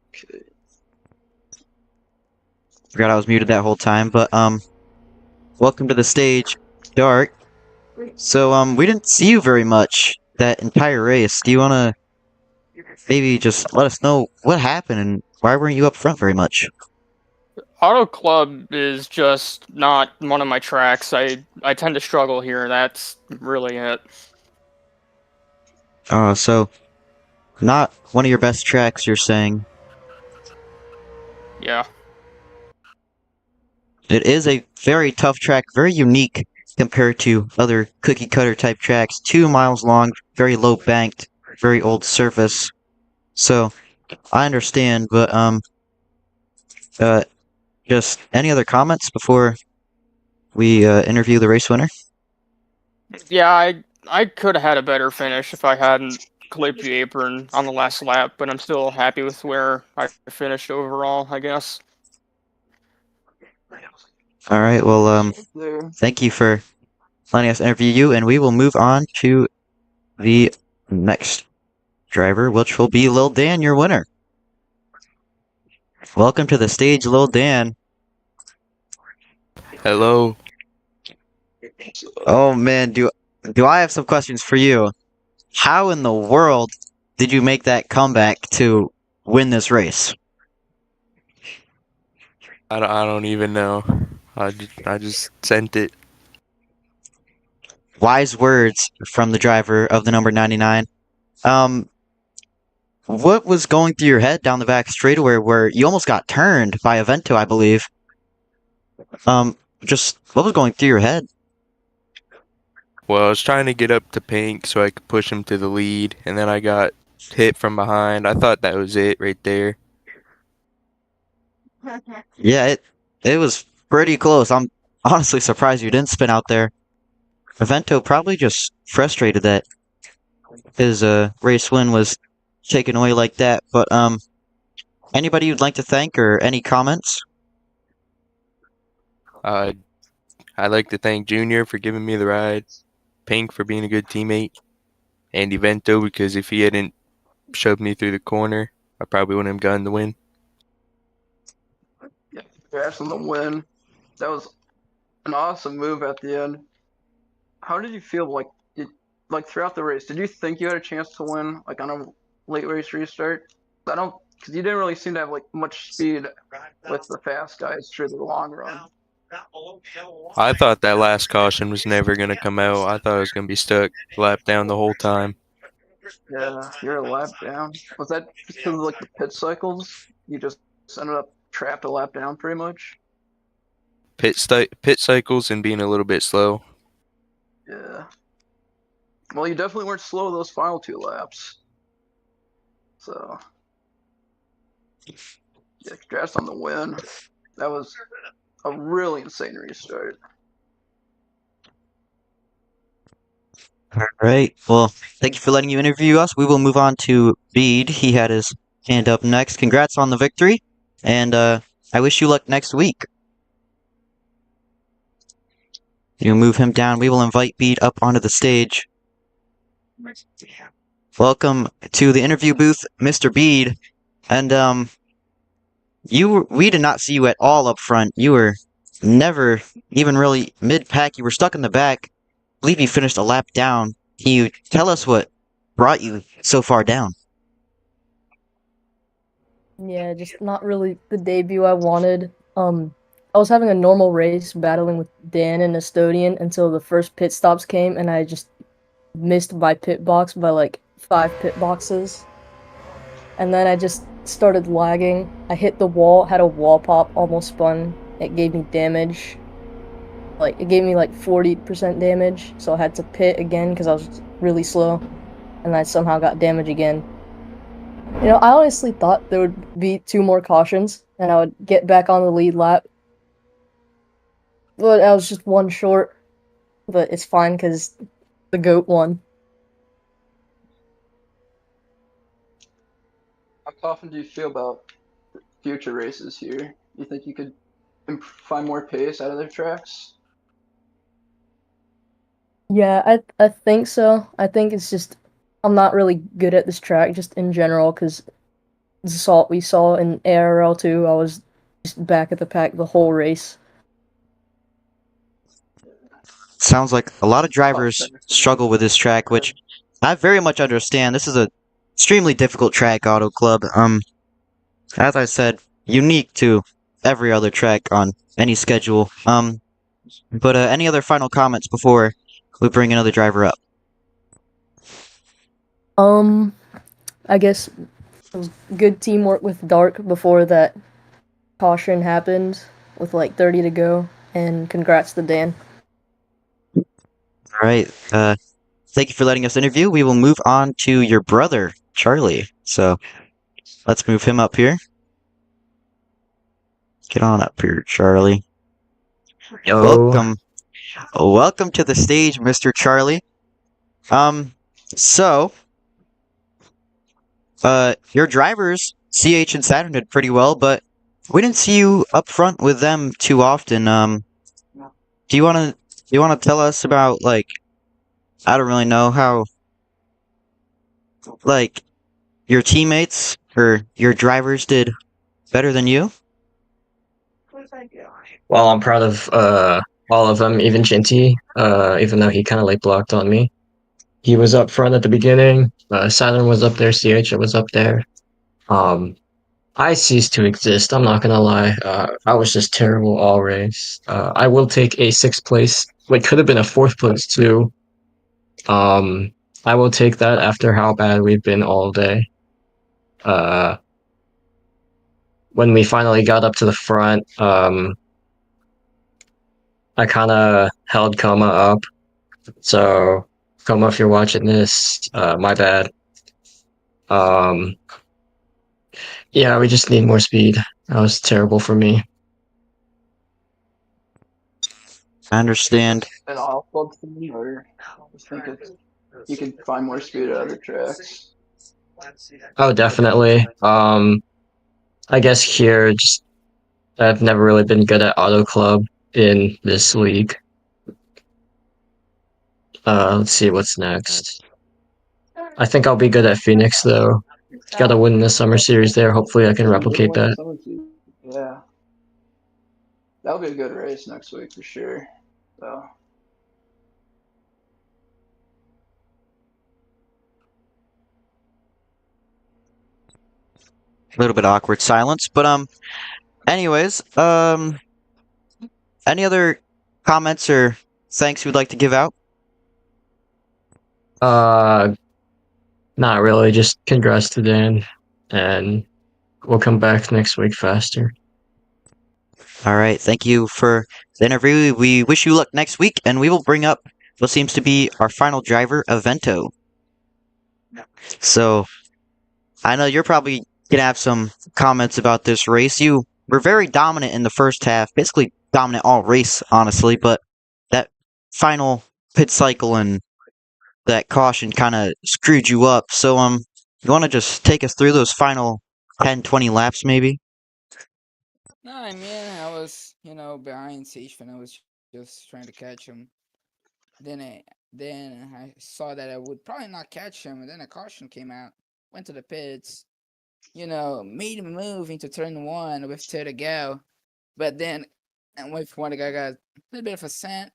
Okay. Forgot I was muted that whole time, but welcome to the stage, Dark. So we didn't see you very much that entire race. Do you wanna maybe just let us know what happened and why weren't you up front very much? Auto Club is just not one of my tracks. I tend to struggle here. That's really it. So not one of your best tracks, you're saying. Yeah. It is a very tough track, very unique compared to other cookie cutter type tracks. 2 miles long, very low banked, very old surface. So I understand, but just any other comments before we interview the race winner? Yeah, I could have had a better finish if I hadn't clipped the apron on the last lap, but I'm still happy with where I finished overall, I guess. All right, well, There. thank you for letting us interview you, and we will move on to the next driver, which will be Lil Dan, your winner. Welcome to the stage, Lil Dan. Hello. Oh man, do I have some questions for you? How in the world did you make that comeback to win this race? I don't even know. I just sent it. Wise words from the driver of the number 99. Um, what was going through your head down the back straightaway where you almost got turned by Avento, I believe? Just what was going through your head? Well, I was trying to get up to Pink so I could push him to the lead, and then I got hit from behind. I thought that was it right there. Yeah, it was pretty close. I'm honestly surprised you didn't spin out there. Avento probably just frustrated that his race win was taken away like that. But anybody you'd like to thank or any comments? I'd like to thank Junior for giving me the ride, Pink for being a good teammate, and Evento because if he hadn't shoved me through the corner, I probably wouldn't have gotten the win. Yeah, congrats on the win. That was an awesome move at the end. How did you feel like throughout the race? Did you think you had a chance to win like on a late race restart? I don't, because you didn't really seem to have like much speed with the fast guys through the long run. I thought that last caution was never going to come out. I thought I was going to be stuck lap down the whole time. Yeah, you're a lap down. Was that just because of like the pit cycles? You just ended up trapped a lap down pretty much? Pit cycles and being a little bit slow. Yeah. Well, you definitely weren't slow those final 2 laps. So, yeah, congrats on the win. That was a really insane restart. All right. Well, thank you for letting you interview us. We will move on to Bede. He had his hand up next. Congrats on the victory, and I wish you luck next week. You move him down. We will invite Bede up onto the stage. Welcome to the interview booth, Mr. Bede. And we did not see you at all up front. You were never even really mid-pack. You were stuck in the back. I believe you finished a lap down. Can you tell us what brought you so far down? Yeah, just not really the debut I wanted. I was having a normal race battling with Dan and Estodian until the first pit stops came, and I just missed my pit box by like 5 pit boxes. And then I just started lagging. I hit the wall, had a wall pop, almost spun. It gave me damage. Like, it gave me like 40% damage, so I had to pit again because I was really slow. And I somehow got damage again. You know, I honestly thought there would be 2 more cautions, and I would get back on the lead lap. But I was just 1 short. But it's fine, because the GOAT won. How confident do you feel about future races here? You think you could find more pace out of their tracks? Yeah, I think so. I think it's just I'm not really good at this track just in general because we saw in ARL too. I was just back at the pack the whole race. Sounds like a lot of Oh, drivers struggle with this track, which I very much understand. This is a extremely difficult track, Auto Club. As I said, unique to every other track on any schedule. But any other final comments before we bring another driver up? I guess it was good teamwork with Dark before that caution happened with like 30 to go, and congrats to Dan. All right. Thank you for letting us interview. We will move on to your brother, Charlie. So let's move him up here. Get on up here, Charlie. Yo. Welcome to the stage, Mr. Charlie. So, your drivers, CH and Saturn, did pretty well, but we didn't see you up front with them too often. Do you wanna tell us about, like, I don't really know how, like, your teammates or your drivers did better than you? Well, I'm proud of all of them, even Jinty, even though he kind of like blocked on me. He was up front at the beginning. Saturn was up there. CH was up there. I ceased to exist. I'm not gonna lie. I was just terrible all race. I will take a sixth place. What could have been a fourth place too. I will take that after how bad we've been all day. When we finally got up to the front, I kind of held Coma up. So, Coma, if you're watching this, my bad. Yeah, we just need more speed. That was terrible for me. I understand. An off-club thing, or you think you can find more speed at other tracks? Oh, definitely. I guess here, just I've never really been good at Auto Club in this league. Let's see what's next. I think I'll be good at Phoenix though. Got to win the summer series there. Hopefully, I can replicate that. Yeah, that'll be a good race next week for sure. So. A little bit awkward silence, but anyways, any other comments or thanks you'd like to give out? Not really. Just congrats to Dan, and we'll come back next week faster. All right, thank you for the interview. We wish you luck next week, and we will bring up what seems to be our final driver, Evento. So, I know you're probably gonna have some comments about this race. You were very dominant in the first half, basically dominant all race, honestly, but that final pit cycle and that caution kind of screwed you up. So, you want to just take us through those final 10, 20 laps, maybe? No, I mean, I was, behind Sage and I was just trying to catch him. Then I saw that I would probably not catch him, and then a caution came out. Went to the pits, made a move into turn one with two to go. But then, and with one guy got a little bit of a scent,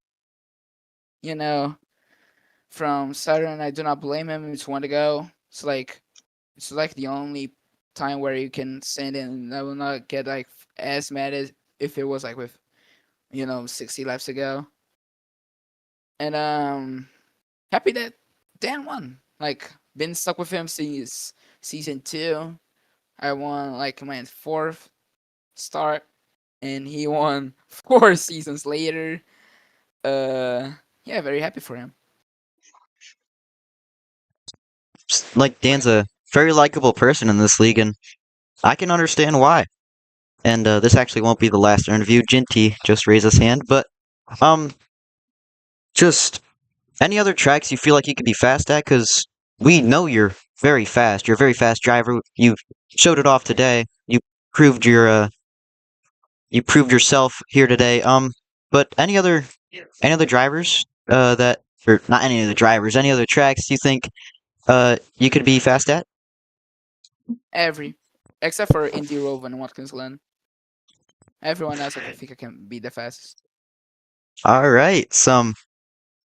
from Saturn. I do not blame him. It's one to go. It's like the only time where you can send in, and I will not get like as mad as if it was like with 60 laps to go. And happy that Dan won. Like, been stuck with him since season 2. I won like my 4th start, and he won 4 seasons later. Yeah, very happy for him. Like, Dan's a very likable person in this league, and I can understand why. And this actually won't be the last interview. Jinty just raised his hand, but just any other tracks you feel like you could be fast at? Because we know you're very fast. You're a very fast driver. You showed it off today. You proved you proved yourself here today. But any other drivers that or not any other drivers, any other tracks you think you could be fast at? Except for Indy Rove and Watkins Glen. Everyone else, I think I can be the fastest. All right, some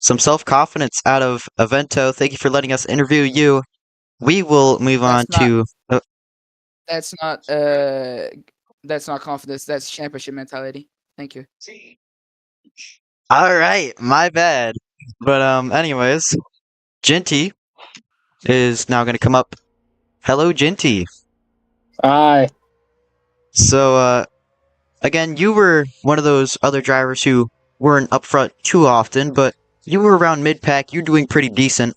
self confidence out of Avento. Thank you for letting us interview you. We will move on That's not. to. That's not. That's not confidence. That's championship mentality. Thank you. All right, my bad. But anyways, Genty is now going to come up. Hello, Genty. Hi. So again, you were one of those other drivers who weren't up front too often, but you were around mid pack. You're doing pretty decent.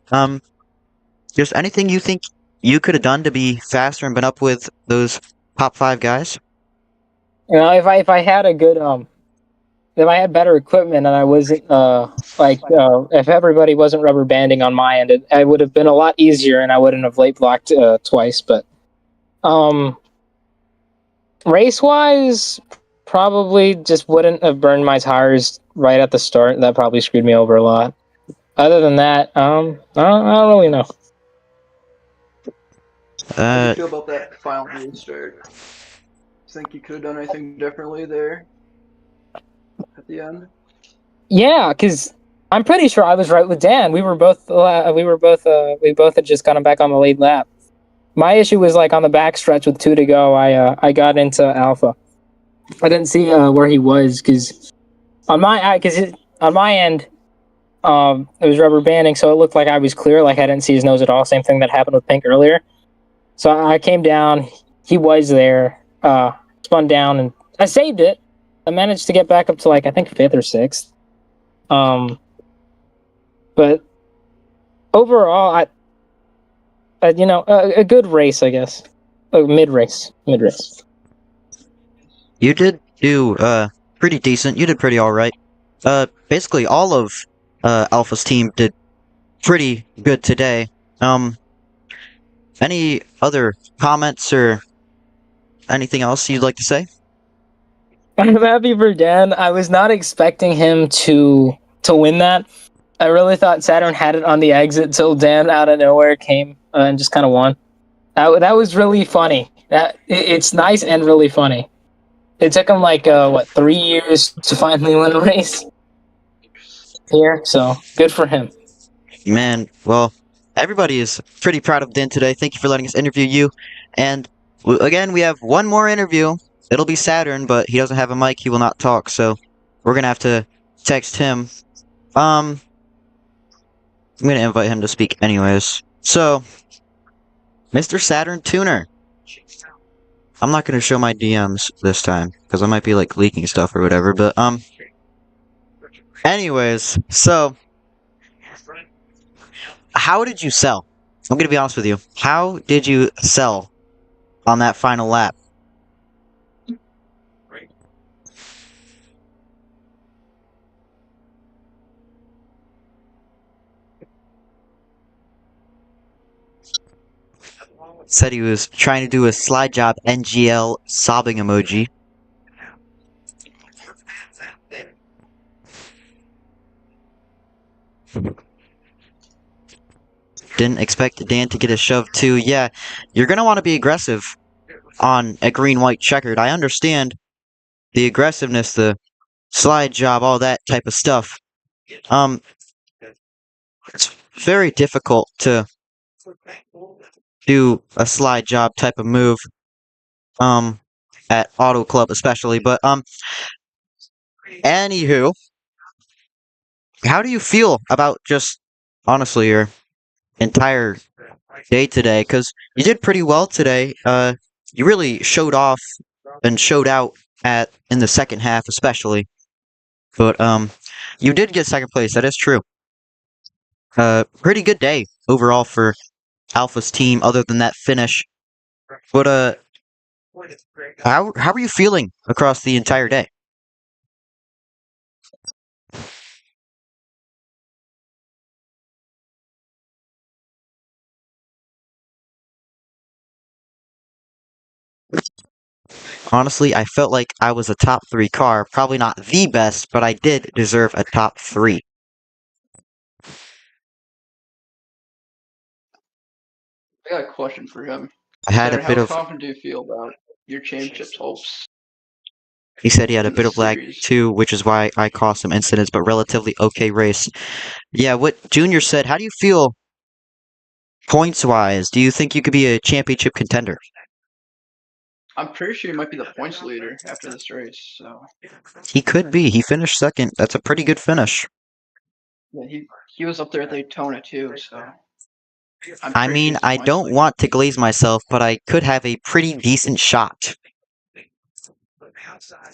Just anything you think you could have done to be faster and been up with those top 5 guys? You know, if I had a good if I had better equipment and I wasn't if everybody wasn't rubber banding on my end, it would have been a lot easier and I wouldn't have late blocked twice. But race wise, probably just wouldn't have burned my tires right at the start. That probably screwed me over a lot. Other than that, I don't really know. How do you feel about that final restart? Think you could have done anything differently there at the end? Yeah, because I'm pretty sure I was right with Dan. We both had just gotten back on the lead lap. My issue was like on the back stretch with 2 to go. I got into Alpha. I didn't see where he was because on my end, it was rubber banding, so it looked like I was clear. Like I didn't see his nose at all. Same thing that happened with Pink earlier. So I came down. He was there. Spun down and I saved it. I managed to get back up to like I think 5th or 6th. But overall, a good race, I guess. Mid race. You did do pretty decent. You did pretty all right. Basically all of Alpha's team did pretty good today. Any other comments or anything else you'd like to say? I'm happy for Dan. I was not expecting him to win that. I really thought Saturn had it on the exit till Dan out of nowhere came and just kind of won. That was really funny. It's nice and really funny. It took him like 3 years to finally win a race here, so good for him. Man, well, everybody is pretty proud of Dan today. Thank you for letting us interview you. And again, we have one more interview. It'll be Saturn, but he doesn't have a mic. He will not talk, so we're gonna have to text him. I'm gonna invite him to speak anyways. So, Mr. Saturn Tuner. I'm not gonna show my DMs this time because I might be like leaking stuff or whatever. But anyways, so how did you sell? I'm gonna be honest with you. How did you sell on that final lap? Said he was trying to do a slide job NGL sobbing emoji. Didn't expect Dan to get a shove too. Yeah, you're gonna want to be aggressive on a green-white checkered. I understand the aggressiveness, the slide job, all that type of stuff. It's very difficult to do a slide job type of move. At Auto Club especially, but anywho, how do you feel about just honestly your entire day today? Because you did pretty well today. You really showed off and showed out in the second half, especially. But you did get second place. That is true. Pretty good day overall for Alpha's team. Other than that finish, but how are you feeling across the entire day? Honestly, I felt like I was a top 3 car. Probably not the best, but I did deserve a top 3. I got a question for him. I had a Tanner, bit how of. confident do you feel about your championship hopes He said he had a in bit this of lag series? too, which is why I caused some incidents, but relatively okay race. Yeah, what Junior said, how do you feel points wise? Do you think you could be a championship contender? I'm pretty sure he might be the points leader after this race. So He could be. He finished second. That's a pretty good finish. yeah, he was up there at Daytona too. So I'm I pretty sure mean, he's the I points don't leader. want to glaze myself, but I could have a pretty decent shot.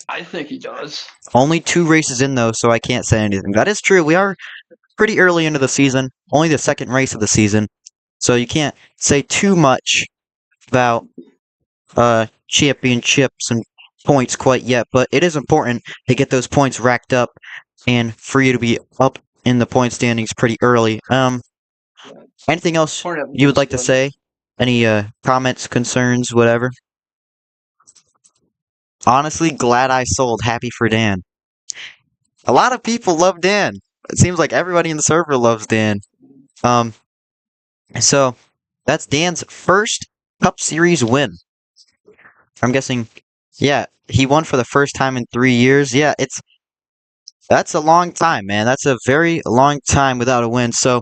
I think he does. Only 2 races in though, so I can't say anything. That is true. We are pretty early into the season. Only the second race of the season. So you can't say too much about championships and points quite yet, but it is important to get those points racked up and for you to be up in the point standings pretty early. Anything else Important to have you would like to good. say? Any comments, concerns, whatever? Honestly, glad I sold. Happy for Dan. A lot of people love Dan. It seems like everybody in the server loves Dan. So that's Dan's first Cup Series win. I'm guessing, yeah, he won for the first time in 3 years. Yeah, that's a long time, man. That's a very long time without a win. So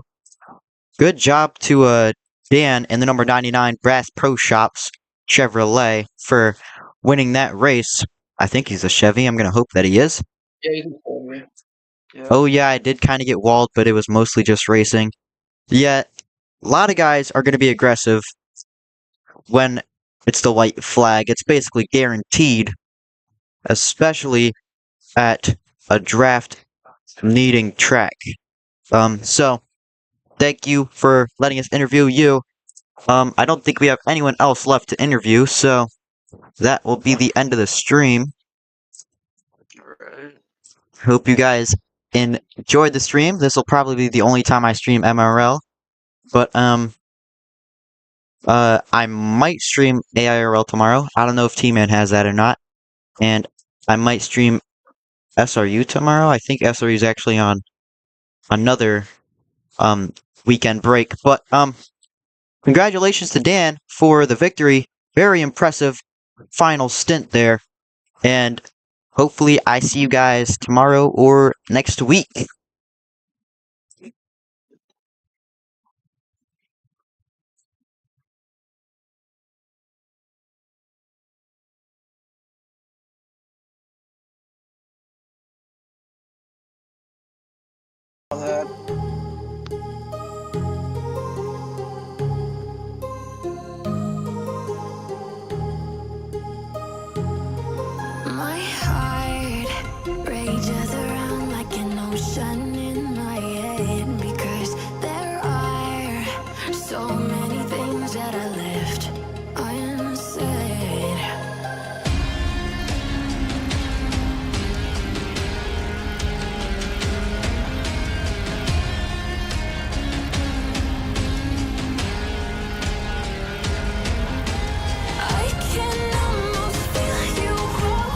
good job to Dan and the number 99 Brass Pro Shops Chevrolet for winning that race. I think he's a Chevy. I'm gonna hope that he is. Yeah, he's in Chevy. Yeah. Oh yeah, I did kind of get walled, but it was mostly just racing. Yeah, a lot of guys are gonna be aggressive when it's the white flag. It's basically guaranteed, especially at a draft needing track. So thank you for letting us interview you. I don't think we have anyone else left to interview, so that will be the end of the stream. Alright. Hope you guys enjoyed the stream. This will probably be the only time I stream MRL, but I might stream AIRL tomorrow. I don't know if T-Man has that or not, and I might stream SRU tomorrow. I think SRU is actually on another weekend break, but congratulations to Dan for the victory. Very impressive final stint there. And hopefully I see you guys tomorrow or next week. My heart rages around like an ocean in my head because there are so many things that I left unsaid. I can almost feel you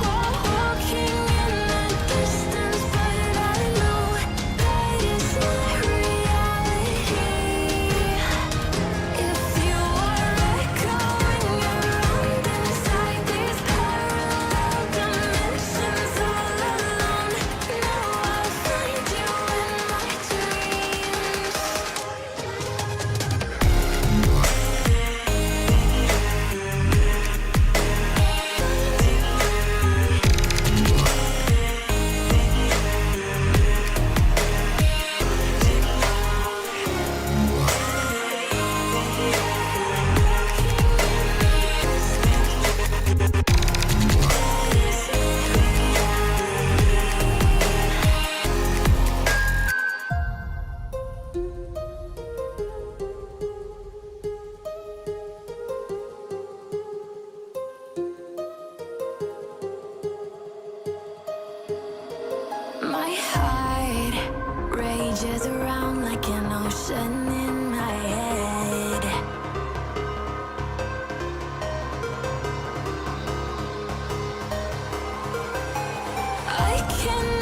walking in the distance, but I know that it's not reality. If you are echoing around inside these parallel dimensions all alone, now I'll find you in my dreams. My heart rages around like an ocean in my head. can